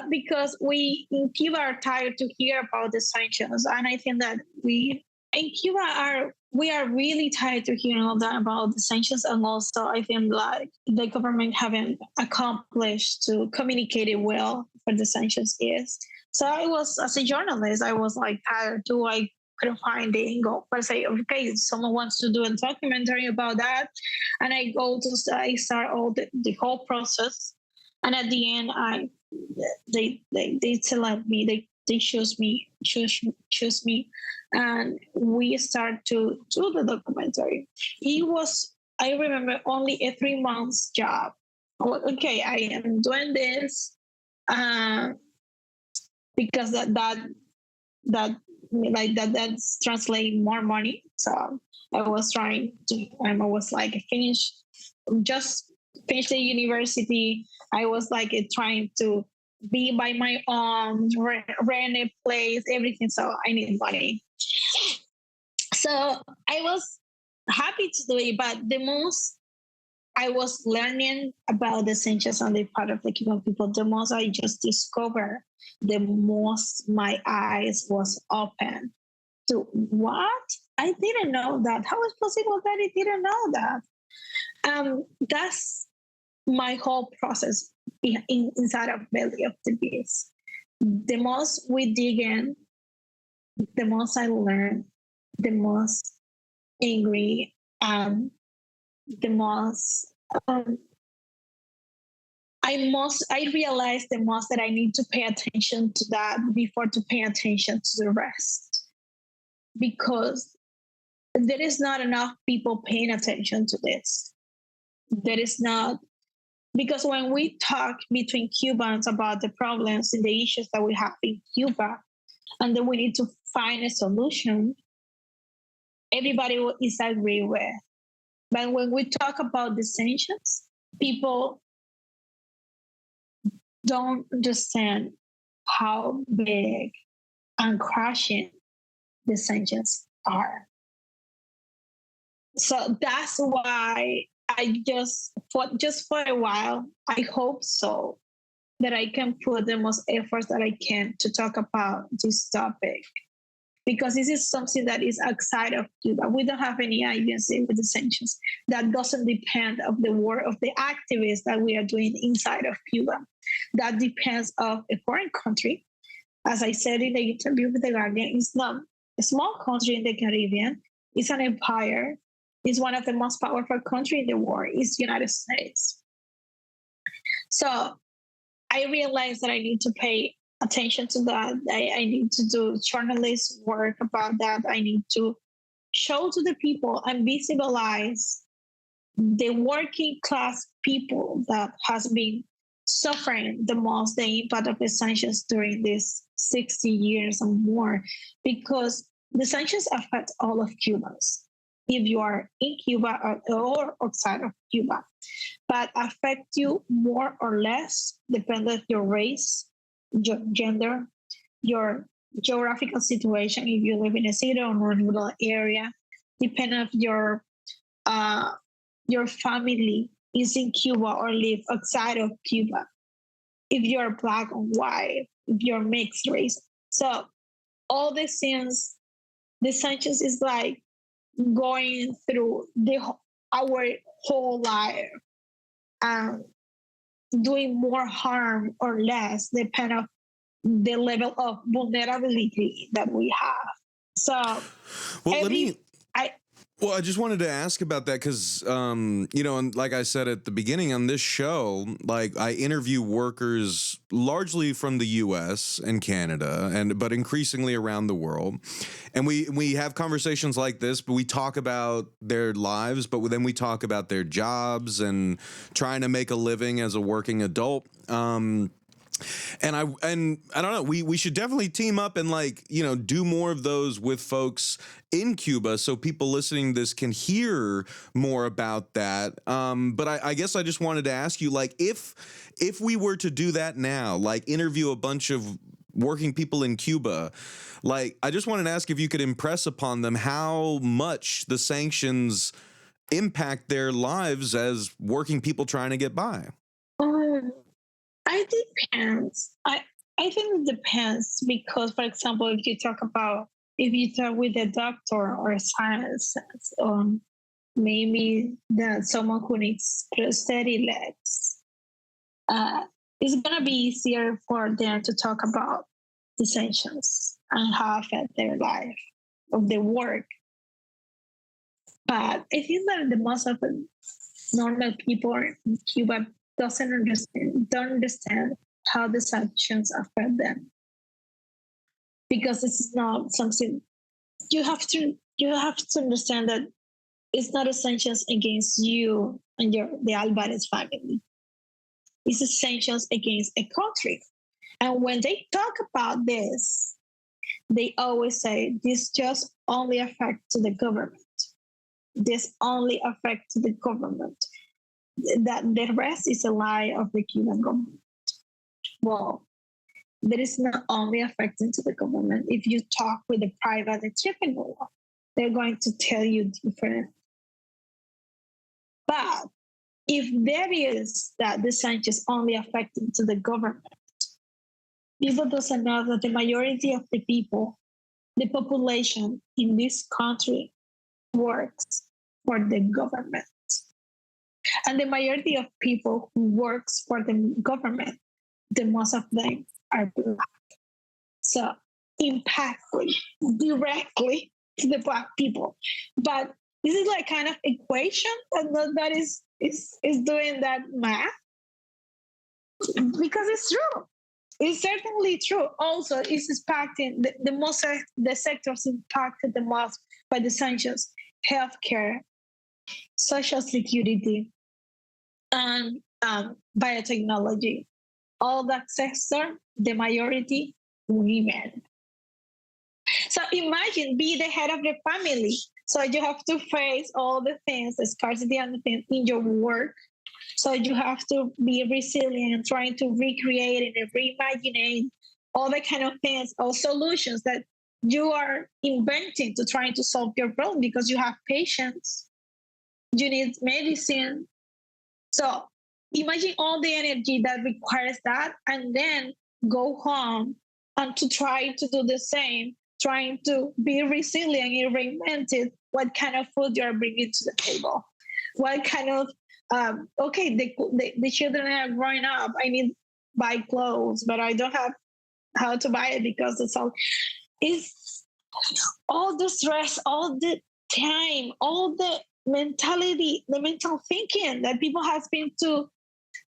Because we in Cuba are tired to hear about the sanctions. And I think that we in Cuba we are really tired to hear all that about the sanctions. And also I think like the government haven't accomplished to communicate it well what the sanctions is. So I was, as a journalist, I was like tired too. I couldn't find the angle. But I say, okay, someone wants to do a documentary about that. And I start all the whole process. And at the end, they select me. They choose me, and we start to do the documentary. It was, I remember, only a 3 months job. Okay, I am doing this because that's translating more money. So I was just finish the university. I was like trying to be by my own, rent a place, everything. So I need money. So I was happy to do it, but the most I was learning about the sanctions on the part of the Cuban people, the most I just discovered, the most my eyes was open to what? I didn't know that. How is possible that I didn't know that? That's my whole process inside of Belly of the Beast. The most we dig in, the most I learn, the most angry, the most I realize the most that I need to pay attention to that before to pay attention to the rest, because there is not enough people paying attention to this. There is not. Because when we talk between Cubans about the problems and the issues that we have in Cuba, and then we need to find a solution, everybody will disagree with. But when we talk about the sanctions, people don't understand how big and crushing the sanctions are. So that's why I for a while, I hope so that I can put the most efforts that I can to talk about this topic, because this is something that is outside of Cuba. We don't have any agency with the sanctions. That doesn't depend of the work of the activists that we are doing inside of Cuba. That depends of a foreign country. As I said in the interview with The Guardian, it's not a small country in the Caribbean. It's an empire. It's one of the most powerful countries in the world. It's the United States. So I realized that I need to pay attention to that. I need to do journalist work about that. I need to show to the people and visibilize the working class people that has been suffering the most the impact of the sanctions during these 60 years and more, because the sanctions affect all of Cubans, if you are in Cuba or outside of Cuba, but affect you more or less depending on your race, your gender, your geographical situation, if you live in a city or a rural area, depending on uh, your family is in Cuba or live outside of Cuba, if you're black or white, if you're mixed race. So all these things, the sanctions is like going through our whole life and doing more harm or less depending on the level of vulnerability that we have. So Well, every I Well, I just wanted to ask about that because, and like I said at the beginning on this show, like I interview workers largely from the U.S. and Canada, but increasingly around the world, and we have conversations like this, but we talk about their lives, but then we talk about their jobs and trying to make a living as a working adult. And I don't know, we should definitely team up and do more of those with folks in Cuba so people listening to this can hear more about that. But I guess I just wanted to ask you, like, if we were to do that now, like interview a bunch of working people in Cuba, like I just wanted to ask if you could impress upon them how much the sanctions impact their lives as working people trying to get by. I depends. I think it depends because, for example, if you talk with a doctor or a science, maybe that someone who needs prosthetic legs, it's gonna be easier for them to talk about the sanctions and how affect their life of their work. But I think that the most of the normal people in Cuba don't understand how the sanctions affect them, because this is not something you have to understand that it's not a sanctions against you and the Alvarez family. It's a sanctions against a country. And when they talk about this, they always say this just only affects the government. This only affects the government. That the rest is a lie of the Cuban government. Well, that is not only affecting to the government. If you talk with a private entrepreneur, they're going to tell you different. But if there is that the sanctions only affecting to the government, people doesn't know that the majority of the people, the population in this country works for the government. And the majority of people who works for the government, the most of them are black. So impactfully, directly to the black people. But this is like kind of equation that is doing that math, because it's true. It's certainly true. Also, it's impacting the sectors impacted the most by the sanctions: healthcare, social security, and biotechnology. All that sector, the majority women. So imagine be the head of the family. So you have to face all the things, the scarcity and the things in your work. So you have to be resilient, trying to recreate and reimagine all the kind of things or solutions that you are inventing to trying to solve your problem, because you have patients, you need medicine. So imagine all the energy that requires that, and then go home and to try to do the same, trying to be resilient and reinvented what kind of food you are bringing to the table. What kind of, the children are growing up, I need to buy clothes, but I don't have how to buy it because it's all the stress, all the time, all the mentality, the mental thinking that people have been to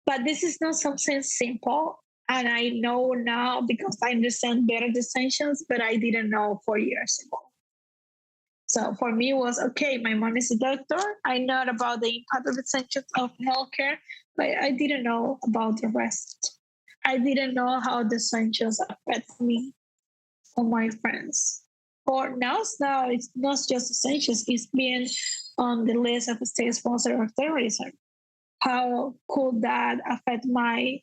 But this is not something simple. And I know now because I understand better the sanctions, but I didn't know 4 years ago. So for me, it was okay. My mom is a doctor. I know about the impact of the sanctions of healthcare, but I didn't know about the rest. I didn't know how the sanctions affect me or my friends. Or now it's not just the sanctions, it's being on the list of state sponsor of terrorism. How could that affect my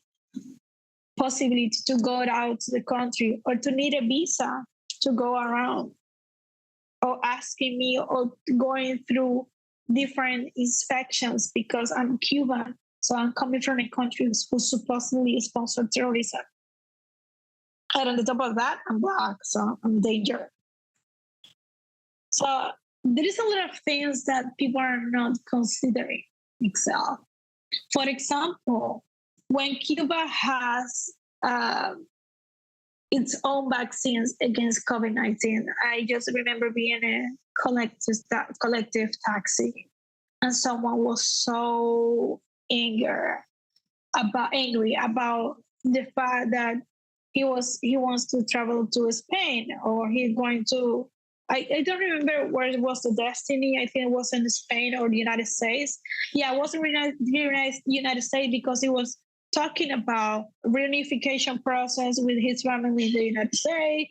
possibility to go out to the country or to need a visa to go around, or asking me or going through different inspections because I'm Cuban, so I'm coming from a country who supposedly sponsored terrorism. And on the top of that, I'm Black, so I'm danger. So there is a lot of things that people are not considering itself. For example, when Cuba has its own vaccines against COVID-19, I just remember being in a collective taxi, and someone was so angry about the fact that he wants to travel to Spain, or he's going to. I don't remember where it was the destiny. I think it was in Spain or the United States. Yeah, it was in the United States because he was talking about reunification process with his family in the United States.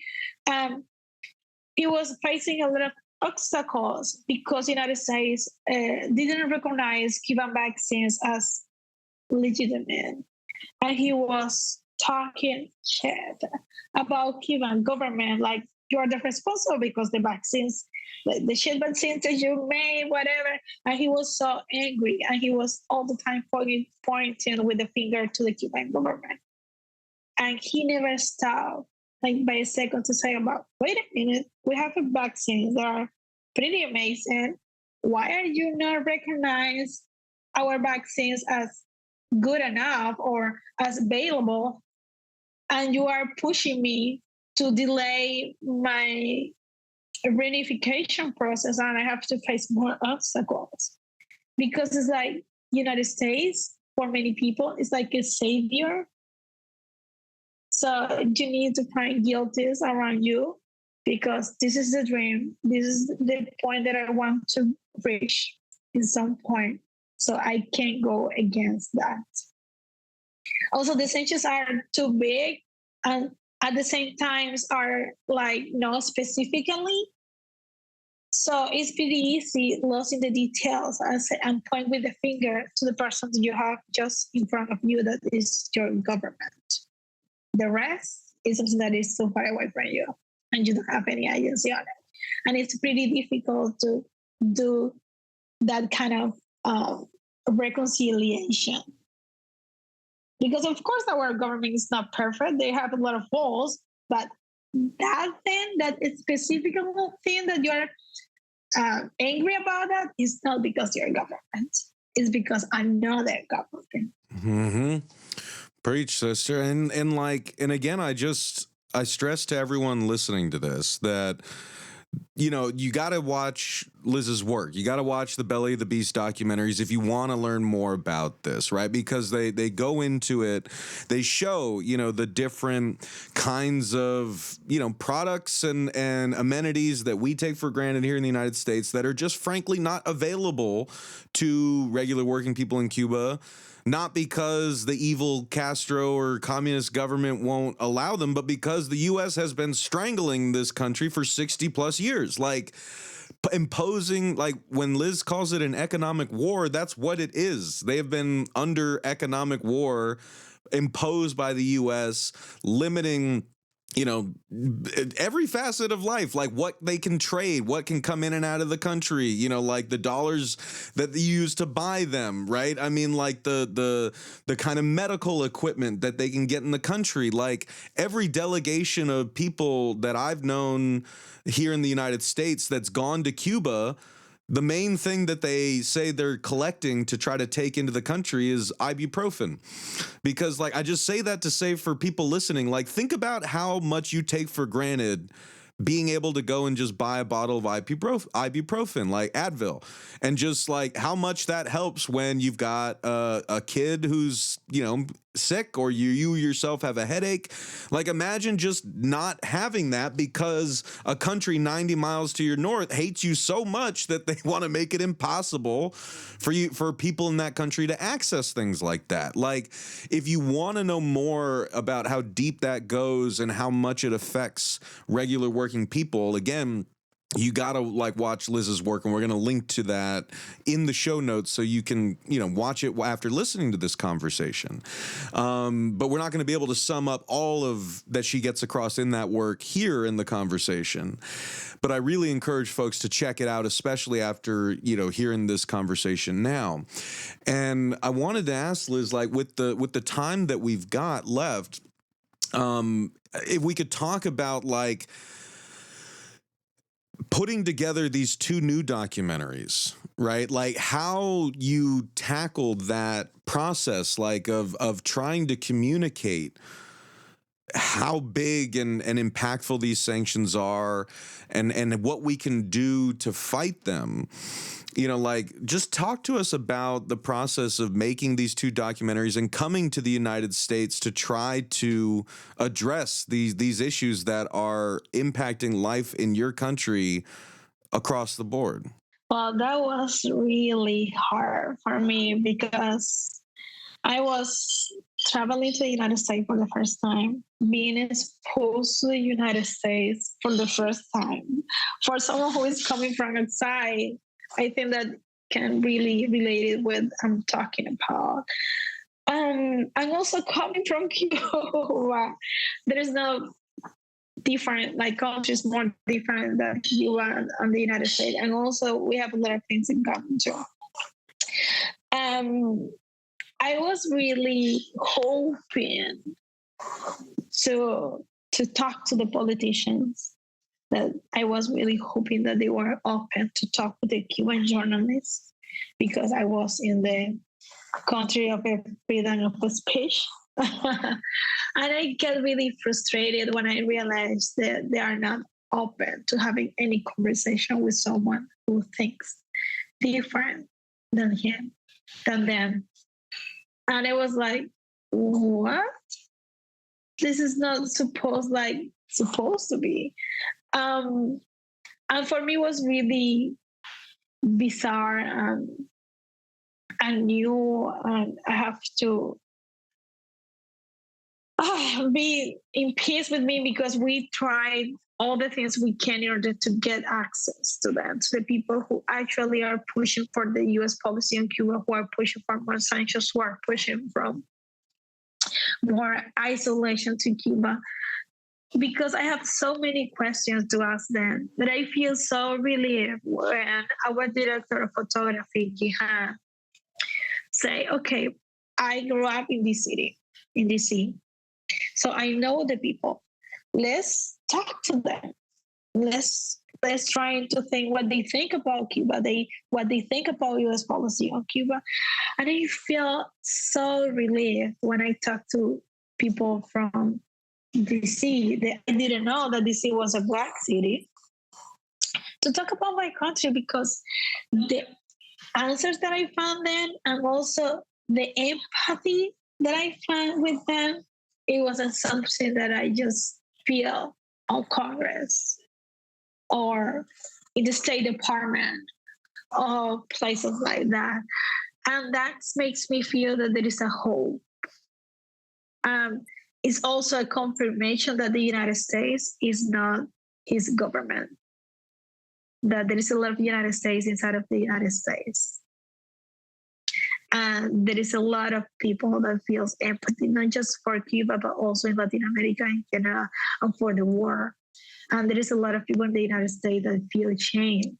He was facing a lot of obstacles because the United States didn't recognize Cuban vaccines as legitimate. And he was talking shit about Cuban government, like you're the responsible because the vaccines, the shit vaccines that you made, whatever. And he was so angry, and he was all the time pointing with the finger to the Cuban government. And he never stopped, like by a second, to say about, wait a minute, we have a vaccines that are pretty amazing. Why are you not recognize our vaccines as good enough or as available? And you are pushing me to delay my reunification process, and I have to face more obstacles. Because it's like United States, for many people, is like a savior. So you need to find guilties around you because this is the dream. This is the point that I want to reach in some point. So I can't go against that. Also, the sanctions are too big, and at the same times are like not specifically. So it's pretty easy losing the details and point with the finger to the person that you have just in front of you, that is your government. The rest is something that is so far away from you and you don't have any agency on it. And it's pretty difficult to do that kind of reconciliation. Because of course our government is not perfect. They have a lot of faults, but that thing, that specific thing that you're angry about, that is not because you're government. It's because another government. Mm-hmm. Preach, sister. And again, I stress to everyone listening to this that, you know, you got to watch Liz's work. You got to watch the Belly of the Beast documentaries if you want to learn more about this, right? Because they go into it. They show, you know, the different kinds of, you know, products and amenities that we take for granted here in the United States that are just frankly not available to regular working people in Cuba. Not because the evil Castro or communist government won't allow them, but because the U.S. has been strangling this country for 60 plus years. Like imposing, like when Liz calls it an economic war, that's what it is. They have been under economic war imposed by the U.S., limiting, you know, every facet of life, like what they can trade, what can come in and out of the country, you know, like the dollars that they use to buy them, right? I mean, like the kind of medical equipment that they can get in the country. Like every delegation of people that I've known here in the United States that's gone to Cuba, the main thing that they say they're collecting to try to take into the country is ibuprofen. Because, like, I just say that to say for people listening, like, think about how much you take for granted being able to go and just buy a bottle of ibuprofen, like Advil, and just like how much that helps when you've got a kid who's, sick, or you yourself have a headache. Like, imagine just not having that because a country 90 miles to your north hates you so much that they want to make it impossible for people in that country to access things like that. Like, if you want to know more about how deep that goes and how much it affects regular working people, again, you got to watch Liz's work, and we're going to link to that in the show notes so you can, watch it after listening to this conversation. But we're not going to be able to sum up all of that she gets across in that work here in the conversation. But I really encourage folks to check it out, especially after, hearing this conversation now. And I wanted to ask Liz, with the time that we've got left, if we could talk about putting together these two new documentaries, right? Like how you tackled that process, of trying to communicate how big and impactful these sanctions are, and what we can do to fight them. Just talk to us about the process of making these two documentaries and coming to the United States to try to address these issues that are impacting life in your country across the board. Well, that was really hard for me because I was traveling to the United States for the first time, being exposed to the United States for the first time. For someone who is coming from outside, I think that can really relate it with I'm talking about. I'm also coming from Cuba. There is no different, countries more different than Cuba and the United States. And also we have a lot of things in common too. I was really hoping to talk to the politicians. That I was really hoping that they were open to talk with the Cuban journalists, because I was in the country of freedom of speech. And I get really frustrated when I realize that they are not open to having any conversation with someone who thinks different than them. And I was like, what? This is not supposed to be. And for me, it was really bizarre and new. And I have to be in peace with me, because we tried all the things we can in order to get access to them, to the people who actually are pushing for the U.S. policy on Cuba, who are pushing for more sanctions, who are pushing from more isolation to Cuba. Because I have so many questions to ask them that I feel so relieved when our director of photography, Ju-Hyun, say, okay, I grew up in this city, in DC. So I know the people. Let's talk to them. Let's try to think what they think about Cuba, what they think about U.S. policy on Cuba. And I feel so relieved when I talk to people from DC. I didn't know that DC was a black city, to talk about my country, because the answers that I found then, and also the empathy that I found with them, it wasn't something that I just feel on Congress or in the State Department or places like that. And that makes me feel that there is a hope. It's also a confirmation that the United States is not his government, that there is a lot of United States inside of the United States. And there is a lot of people that feels empathy, not just for Cuba, but also in Latin America in general, and for the war. And there is a lot of people in the United States that feel shame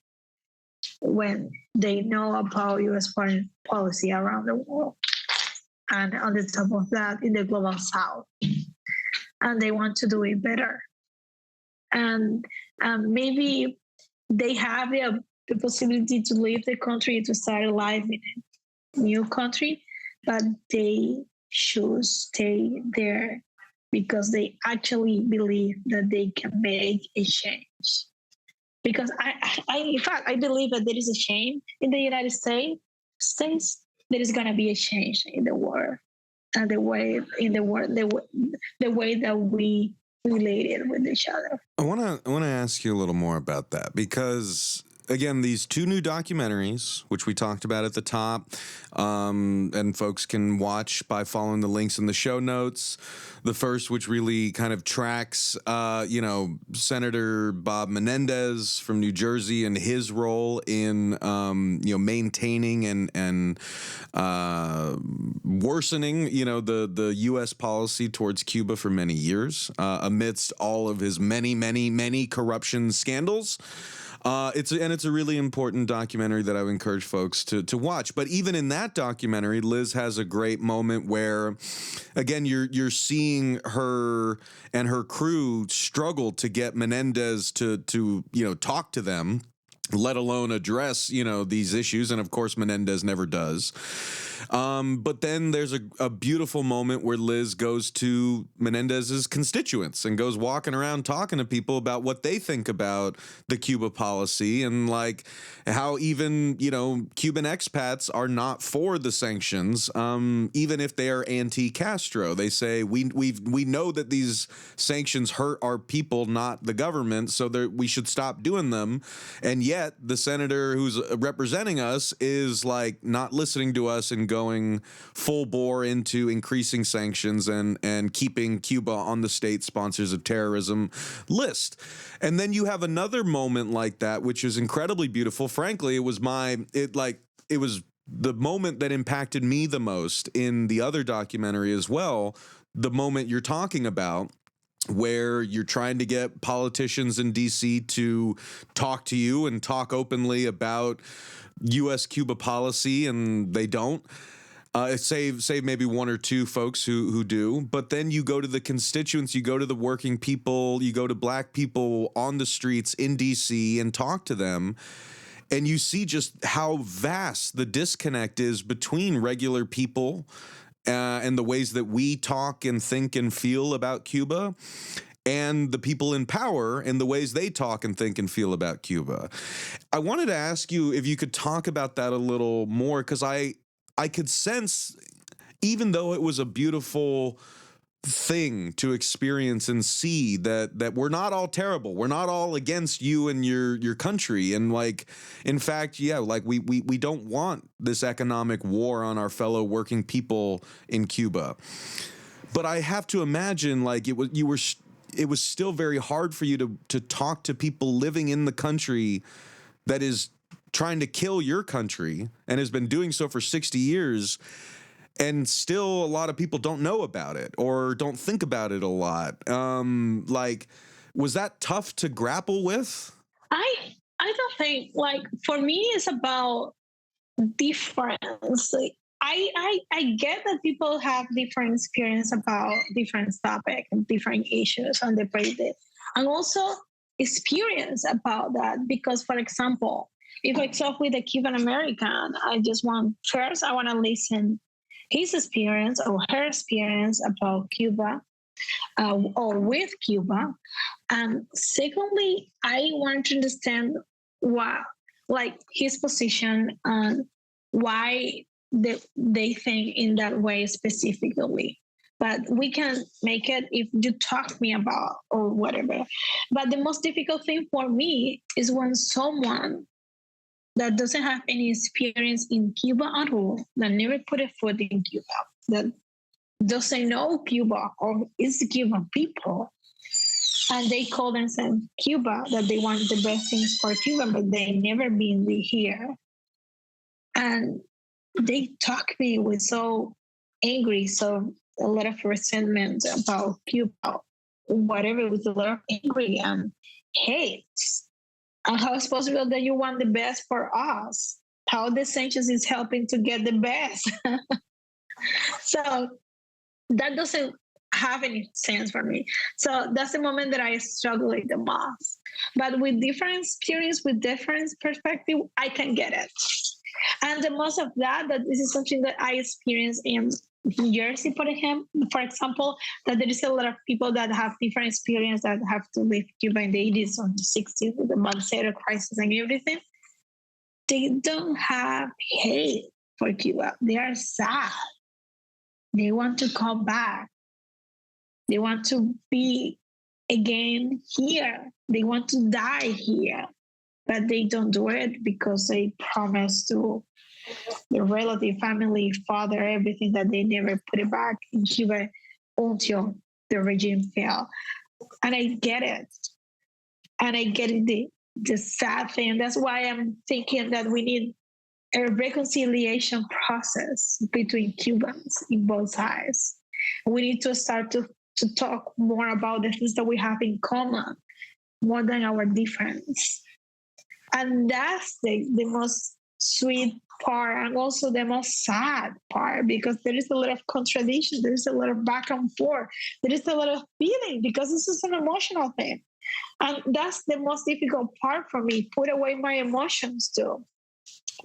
when they know about U.S. foreign policy around the world. And on the top of that, in the global south. And they want to do it better. And maybe they have the possibility to leave the country to start a life in a new country, but they should stay there because they actually believe that they can make a change. Because in fact, I believe that there is a change in the United States. There is going to be a change in the world, and the way that we related with each other. I want to ask you a little more about that, because again, these two new documentaries, which we talked about at the top, and folks can watch by following the links in the show notes. The first, which really kind of tracks, Senator Bob Menendez from New Jersey and his role in, maintaining and worsening, the U.S. policy towards Cuba for many years, amidst all of his many corruption scandals. It's a really important documentary that I would encourage folks to watch. But even in that documentary, Liz has a great moment where, again, you're seeing her and her crew struggle to get Menendez to talk to them, let alone address, these issues. And of course, Menendez never does. But then there's a beautiful moment where Liz goes to Menendez's constituents and goes walking around talking to people about what they think about the Cuba policy, and like how even, Cuban expats are not for the sanctions, even if they are anti-Castro. They say we know that these sanctions hurt our people, not the government, so we should stop doing them. And yet the senator who's representing us is like not listening to us and going full bore into increasing sanctions and keeping Cuba on the state sponsors of terrorism list. And then you have another moment like that, which is incredibly beautiful. Frankly, it was the moment that impacted me the most in the other documentary as well. The moment you're talking about, where you're trying to get politicians in D.C. to talk to you and talk openly about U.S.-Cuba policy, and they don't. Save maybe one or two folks who do. But then you go to the constituents, you go to the working people, you go to black people on the streets in D.C. and talk to them, and you see just how vast the disconnect is between regular people and the ways that we talk and think and feel about Cuba, and the people in power and the ways they talk and think and feel about Cuba. I wanted to ask you if you could talk about that a little more, because I could sense, even though it was a beautiful thing to experience and see, that we're not all terrible. We're not all against you and your country. And like, in fact, we don't want this economic war on our fellow working people in Cuba. But I have to imagine, like, it was still very hard for you to talk to people living in the country that is trying to kill your country and has been doing so for 60 years. And still a lot of people don't know about it or don't think about it a lot. Was that tough to grapple with? I don't think, like, for me, it's about difference. I get that people have different experience about different topics and different issues on the plate, and also experience about that. Because, for example, if I talk with a Cuban American, I want to listen his experience or her experience about Cuba or with Cuba. And secondly, I want to understand his position and why they think in that way specifically. But we can make it if you talk to me about or whatever. But the most difficult thing for me is when someone that doesn't have any experience in Cuba at all, that never put a foot in Cuba, that doesn't know Cuba or is the Cuban people, and they call themselves Cuba, that they want the best things for Cuba, but they never been here. And they talk to me with so angry, so a lot of resentment about Cuba, whatever, with a lot of angry and hate. And how it's possible that you want the best for us? How the sanctions is helping to get the best? So that doesn't have any sense for me. So that's the moment that I struggle with the most. But with different experience, with different perspective, I can get it. And the most of that this is something that I experience in Jersey, for example, that there is a lot of people that have different experience that have to leave Cuba in the 80s or the 60s with the Balsero crisis and everything. They don't have hate for Cuba. They are sad. They want to come back. They want to be again here. They want to die here. But they don't do it because they promise to their relative, family, father, everything, that they never put it back in Cuba until the regime fell. And I get it. And I get it, the sad thing. That's why I'm thinking that we need a reconciliation process between Cubans in both sides. We need to start to talk more about the things that we have in common, more than our difference. And that's the most sweet part, and also the most sad part, because there is a lot of contradiction, there is a lot of back and forth, there is a lot of feeling, because this is an emotional thing. And that's the most difficult part for me, put away my emotions too.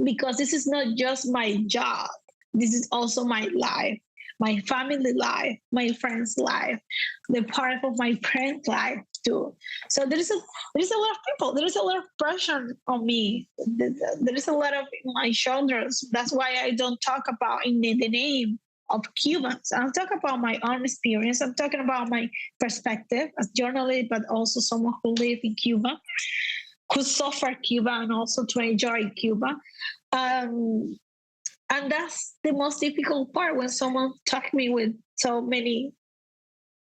Because this is not just my job, this is also my life, my family life, my friends' life, the part of my friend's life too. So there is a lot of people, there is a lot of pressure on me, there is a lot of my shoulders. That's why I don't talk about in the name of Cubans. I'm talking about my own experience. I'm talking about my perspective as journalist, but also someone who lives in Cuba, who suffer Cuba and also to enjoy Cuba. And that's the most difficult part, when someone talks me with so many,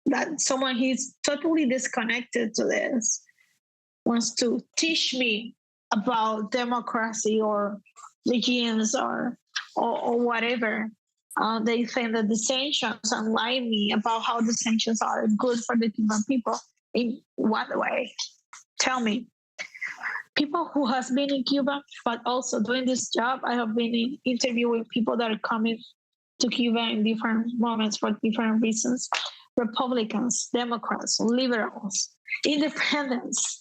that someone who's totally disconnected to this wants to teach me about democracy or regimes or whatever. They think that the sanctions, and lie me about how the sanctions are good for the Cuban people. In what way? Tell me. People who has been in Cuba, but also doing this job, I have been interviewing people that are coming to Cuba in different moments for different reasons. Republicans, Democrats, liberals, independents.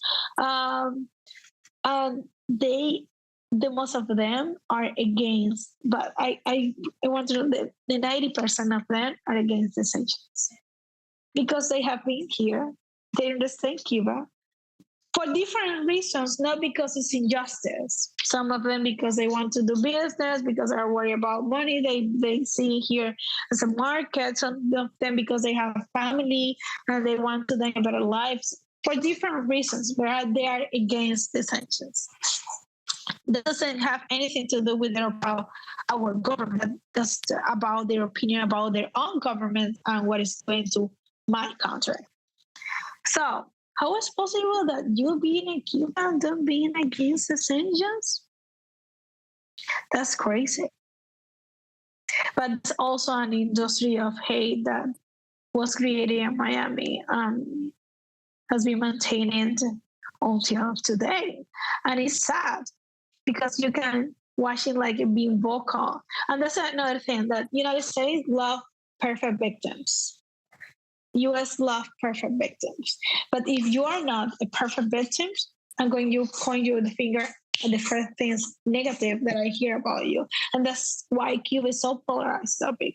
The most of them are against, but I want to know that the 90% of them are against the sanctions, because they have been here, they understand Cuba, for different reasons, not because it's injustice. Some of them because they want to do business, because they're worried about money. They see here as a market. Some of them because they have family and they want to live better lives, for different reasons, but they are against the sanctions. That doesn't have anything to do with about our government. That's about their opinion about their own government and what is going to my country. So, how is it possible that you being in Cuba and don't being against the sanctions? That's crazy. But it's also an industry of hate that was created in Miami and has been maintained until today. And it's sad because you can watch it like being vocal. And that's another thing, that United States love perfect victims. US love perfect victims. But if you are not a perfect victim, I'm going to point you the finger at the first things negative that I hear about you. And that's why Cuba is so polarized topic.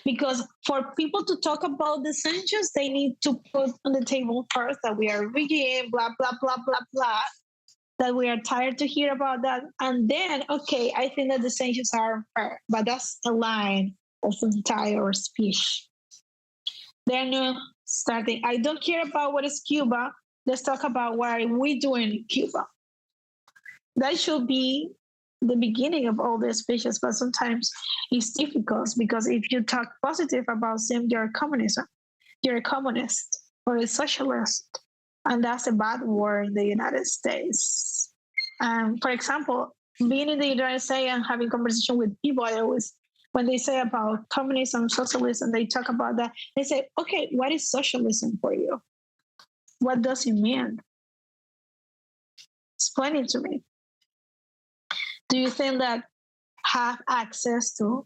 Because for people to talk about the sanctions, they need to put on the table first that we are regime, blah, blah, blah, blah, blah, that we are tired to hear about that. And then, okay, I think that the sanctions are unfair, but that's a line of the entire speech. Then starting, I don't care about what is Cuba. Let's talk about what are we doing in Cuba. That should be the beginning of all the speeches, but sometimes it's difficult because if you talk positive about them, you're a communist or a socialist, and that's a bad word in the United States. For example, being in the United States and having conversation with people, I always, when they say about communism, socialism, they talk about that. They say, okay, what is socialism for you? What does it mean? Explain it to me. Do you think that have access to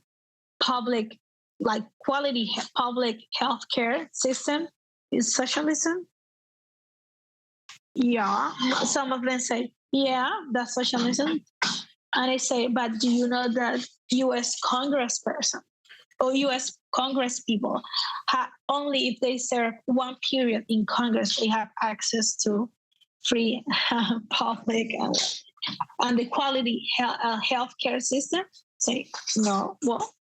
public, like quality public healthcare system is socialism? Yeah, some of them say, yeah, that's socialism. And I say, but do you know that U.S. congressperson or U.S. Congress people, only if they serve one period in Congress, they have access to free public and the quality healthcare system. Say no. Well,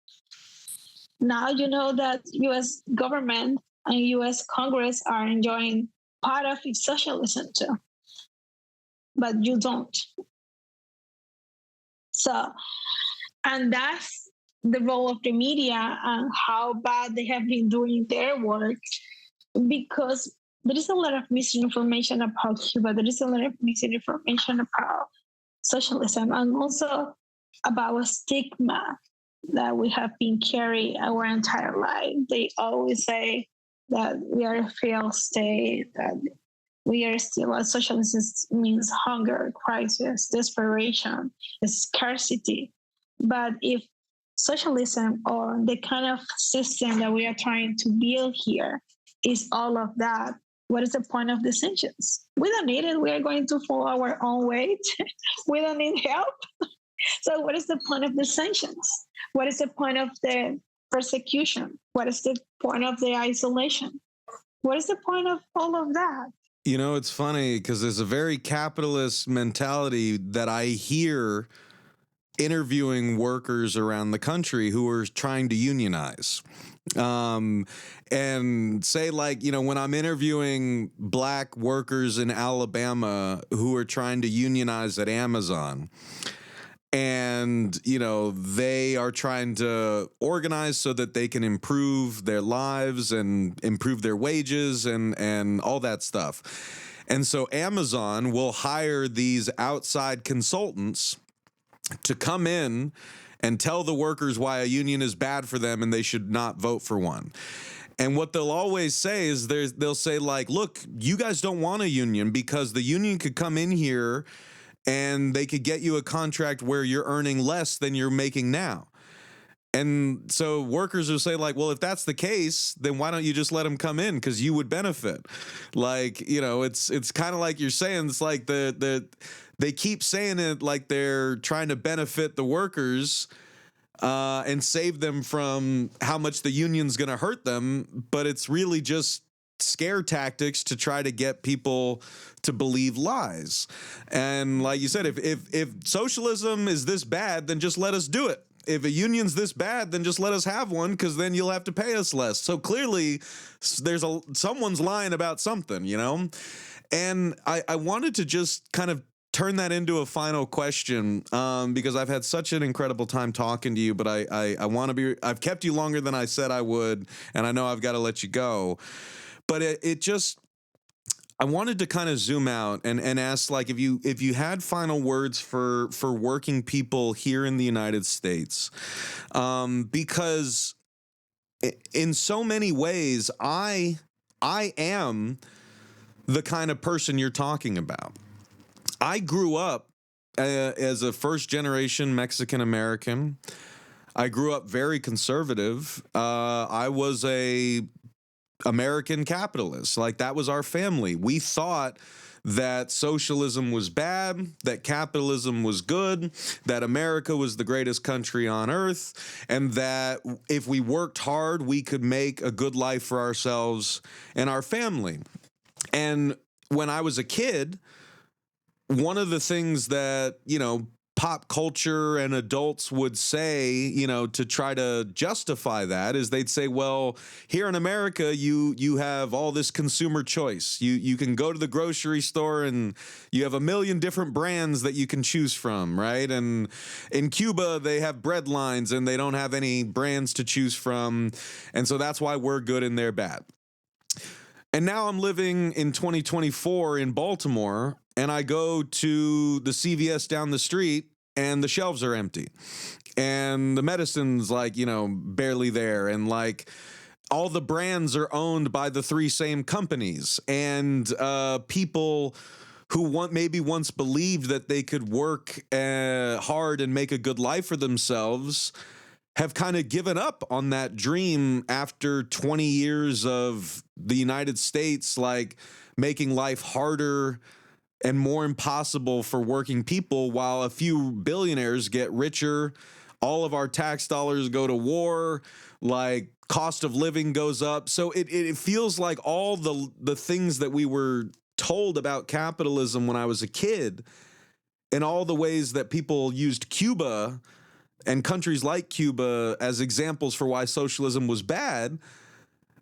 now you know that U.S. government and U.S. Congress are enjoying part of its socialism too, but you don't. So, and that's the role of the media and how bad they have been doing their work, because there is a lot of misinformation about Cuba. There is a lot of misinformation about socialism and also about a stigma that we have been carrying our entire life. They always say that we are a failed state, that we are still, socialism means hunger, crisis, desperation, scarcity. But if socialism or the kind of system that we are trying to build here is all of that, what is the point of the sanctions? We don't need it. We are going to follow our own way. We don't need help. So what is the point of the sanctions? What is the point of the persecution? What is the point of the isolation? What is the point of all of that? You know, it's funny because there's a very capitalist mentality that I hear interviewing workers around the country who are trying to unionize. And say, like, you know, when I'm interviewing black workers in Alabama who are trying to unionize at Amazon, and, you know, they are trying to organize so that they can improve their lives and improve their wages and all that stuff. And so Amazon will hire these outside consultants to come in and tell the workers why a union is bad for them and they should not vote for one. And what they'll always say is they'll say, like, look, you guys don't want a union because the union could come in here and they could get you a contract where you're earning less than you're making now. And so workers will say, like, well, if that's the case, then why don't you just let them come in? Because you would benefit. Like, you know, it's kind of like you're saying, it's like they keep saying it like they're trying to benefit the workers and save them from how much the union's going to hurt them. But it's really just scare tactics to try to get people to believe lies. And like you said, if socialism is this bad, then just let us do it. If a union's this bad, then just let us have one, because then you'll have to pay us less. So clearly there's someone's lying about something, you know? And I wanted to just kind of turn that into a final question, because I've had such an incredible time talking to you, but I want to be, I've kept you longer than I said I would, and I know I've got to let you go. But it just, I wanted to kind of zoom out and ask, like, if you had final words for working people here in the United States, because in so many ways, I am the kind of person you're talking about. I grew up as a first generation Mexican American. I grew up very conservative. I was a American capitalist. Like, that was our family. We thought that socialism was bad, that capitalism was good, that America was the greatest country on earth, and that if we worked hard, we could make a good life for ourselves and our family. And when I was a kid, one of the things that, you know, pop culture and adults would say, you know, to try to justify that is they'd say, well, here in America, you have all this consumer choice. You can go to the grocery store and you have a million different brands that you can choose from, right? And in Cuba, they have bread lines and they don't have any brands to choose from. And so that's why we're good and they're bad. And now I'm living in 2024 in Baltimore, and I go to the CVS down the street and the shelves are empty and the medicine's, like, you know, barely there. And, like, all the brands are owned by the three same companies, and people who maybe once believed that they could work hard and make a good life for themselves have kind of given up on that dream after 20 years of the United States, like, making life harder and more impossible for working people, while a few billionaires get richer all of our tax dollars go to war, like cost of living goes up. So it feels like all the things that we were told about capitalism when I was a kid, and all the ways that people used Cuba and countries like Cuba as examples for why socialism was bad.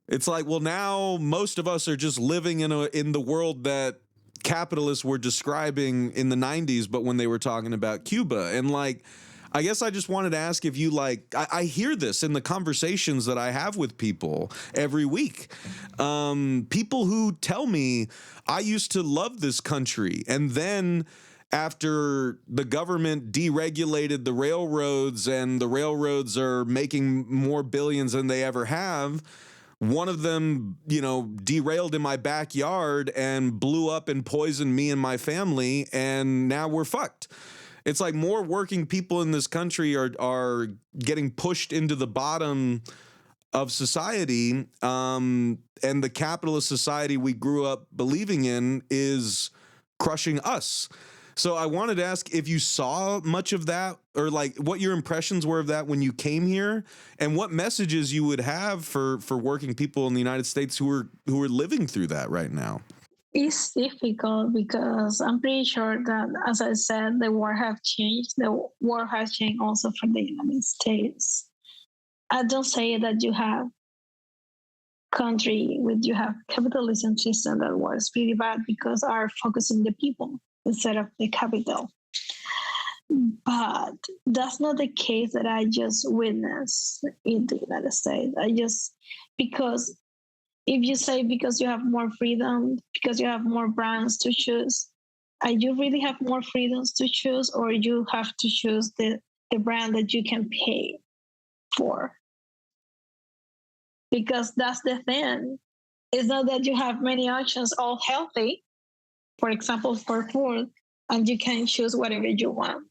It's like, well, now most of us are just living in the world that capitalists were describing in the 90s, but when they were talking about Cuba. And like, I guess I just wanted to ask if you like, I hear this in the conversations that I have with people every week. People who tell me, I used to love this country, and then after the government deregulated the railroads and the railroads are making more billions than they ever have, one of them, derailed in my backyard and blew up and poisoned me and my family, and now we're fucked. It's like more working people in this country are getting pushed into the bottom of society, and the capitalist society we grew up believing in is crushing us. So I wanted to ask if you saw much of that, or like what your impressions were of that when you came here, and what messages you would have for working people in the United States who are living through that right now. It's difficult because I'm pretty sure that, as I said, the war has changed. The war has changed also for the United States. I don't say that you have you have capitalism system that was pretty bad because are focusing the people instead of the capital. But that's not the case that I just witnessed in the United States. Because if you say because you have more freedom, because you have more brands to choose, you really have more freedoms to choose, or you have to choose the brand that you can pay for? Because that's the thing. It's not that you have many options, all healthy, for example, for food, and you can choose whatever you want,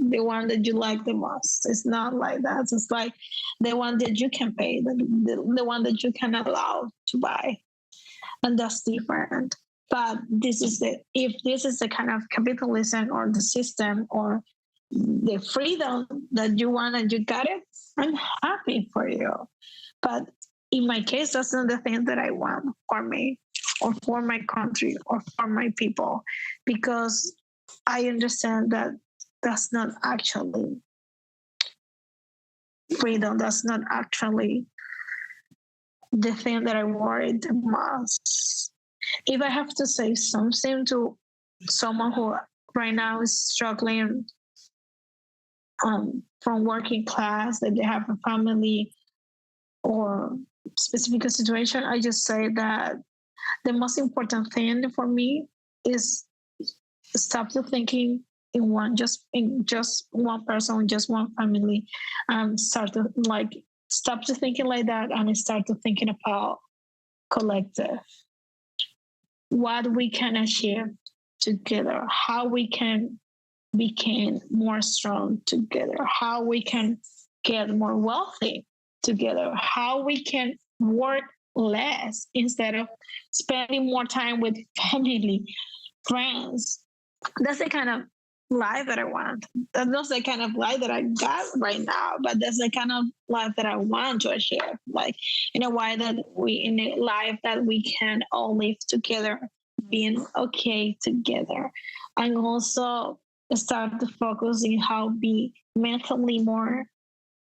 the one that you like the most. It's not like that. It's like the one that you can pay, the one that you can allow to buy. And that's different. But if this is the kind of capitalism or the system or the freedom that you want and you got it, I'm happy for you. But in my case, that's not the thing that I want for me or for my country or for my people, because I understand that that's not actually freedom. That's not actually the thing that I worry the most. If I have to say something to someone who right now is struggling from working class, that they have a family or specific situation, I just say that the most important thing for me is stop to thinking in just one person, just one family, and start to thinking like that and start to thinking about collective, what we can achieve together, how we can become more strong together, how we can get more wealthy together, how we can work less instead of spending more time with family, friends. That's the kind of life that I want. That's not the kind of life that I got right now, but that's the kind of life that I want to achieve. Like in a way that in a life that we can all live together, being okay together, and also start to focus on how be mentally more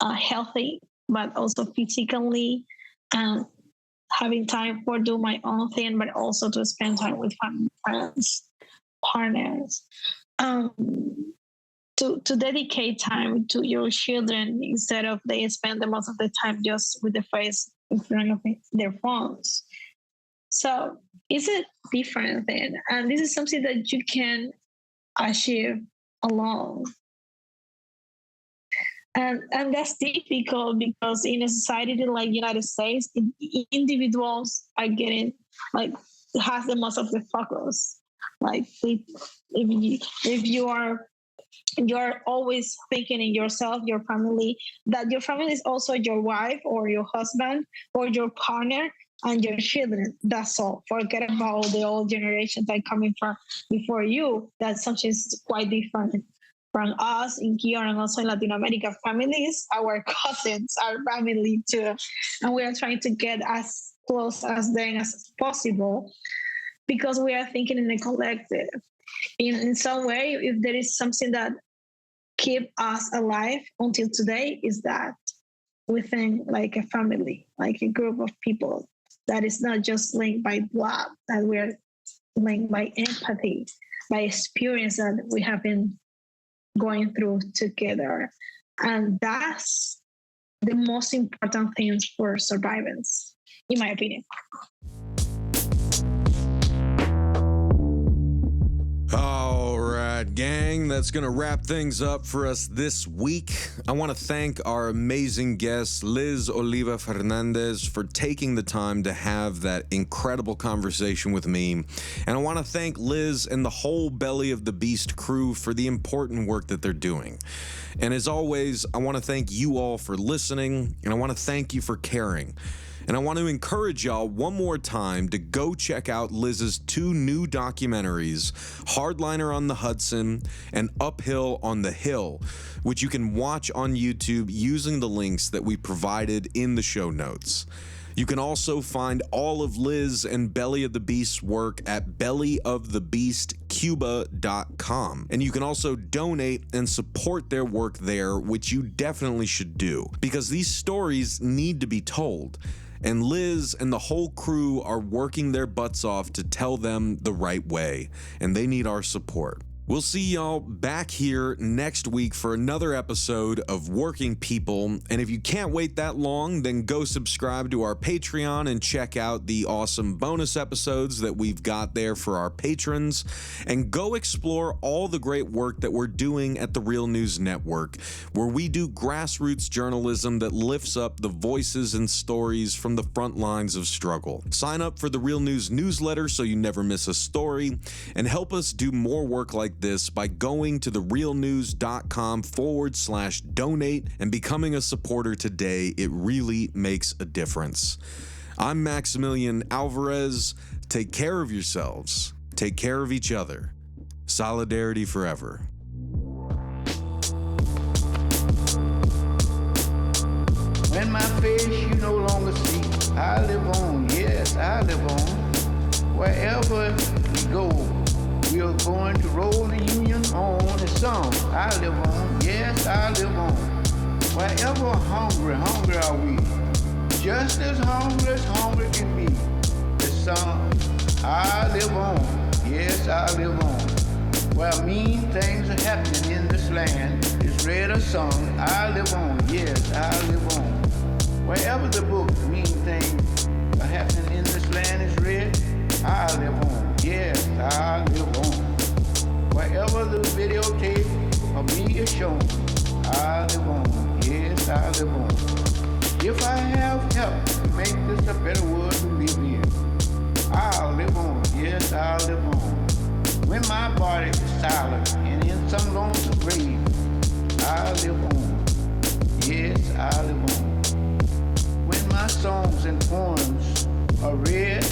healthy, but also physically, and having time for do my own thing, but also to spend time with family, friends, partners. To dedicate time to your children instead of they spend the most of the time just with the face in front of their phones. So it's a different thing, and this is something that you can achieve alone. And that's difficult because in a society like United States, individuals are getting has the most of the focus. Like if you're always thinking in yourself, your family, that your family is also your wife or your husband or your partner and your children. That's all. Forget about the old generations that coming from before you. That's something quite different from us in Cuba and also in Latin America families, our cousins, our family too. And we are trying to get as close as them as possible because we are thinking in a collective. In some way, if there is something that keep us alive until today, is that we think like a family, like a group of people that is not just linked by blood, that we're linked by empathy, by experience that we have been going through together. And that's the most important thing for survivors, in my opinion. All right, gang, that's going to wrap things up for us this week. I want to thank our amazing guest, Liz Oliva Fernández, for taking the time to have that incredible conversation with me. And I want to thank Liz and the whole Belly of the Beast crew for the important work that they're doing. And as always, I want to thank you all for listening, and I want to thank you for caring. And I want to encourage y'all one more time to go check out Liz's 2 new documentaries, Hardliner on the Hudson and Uphill on the Hill, which you can watch on YouTube using the links that we provided in the show notes. You can also find all of Liz and Belly of the Beast's work at bellyofthebeastcuba.com. And you can also donate and support their work there, which you definitely should do, because these stories need to be told. And Liz and the whole crew are working their butts off to tell them the right way, and they need our support. We'll see y'all back here next week for another episode of Working People. And if you can't wait that long, then go subscribe to our Patreon and check out the awesome bonus episodes that we've got there for our patrons. And go explore all the great work that we're doing at the Real News Network, where we do grassroots journalism that lifts up the voices and stories from the front lines of struggle. Sign up for the Real News newsletter so you never miss a story, and help us do more work like this by going to therealnews.com/donate and becoming a supporter today. It really makes a difference. I'm Maximilian Alvarez. Take care of yourselves. Take care of each other. Solidarity forever. When my face you no longer see, I live on, yes, I live on. Wherever we go, we are going to roll the Union on the song. I live on, yes, I live on. Wherever hungry are we. Just as hungry can be. The song, I live on, yes, I live on. Where mean things are happening in this land is read a song. I live on, yes, I live on. Wherever the book mean things are happening in this land is read, I live on, yes, I live on. Wherever the videotape of me is shown, I live on, yes, I live on. If I have help to make this a better world to live in, I'll live on, yes, I'll live on. When my body is silent and in some lonesome grave, I live on, yes, I live on. When my songs and poems are read,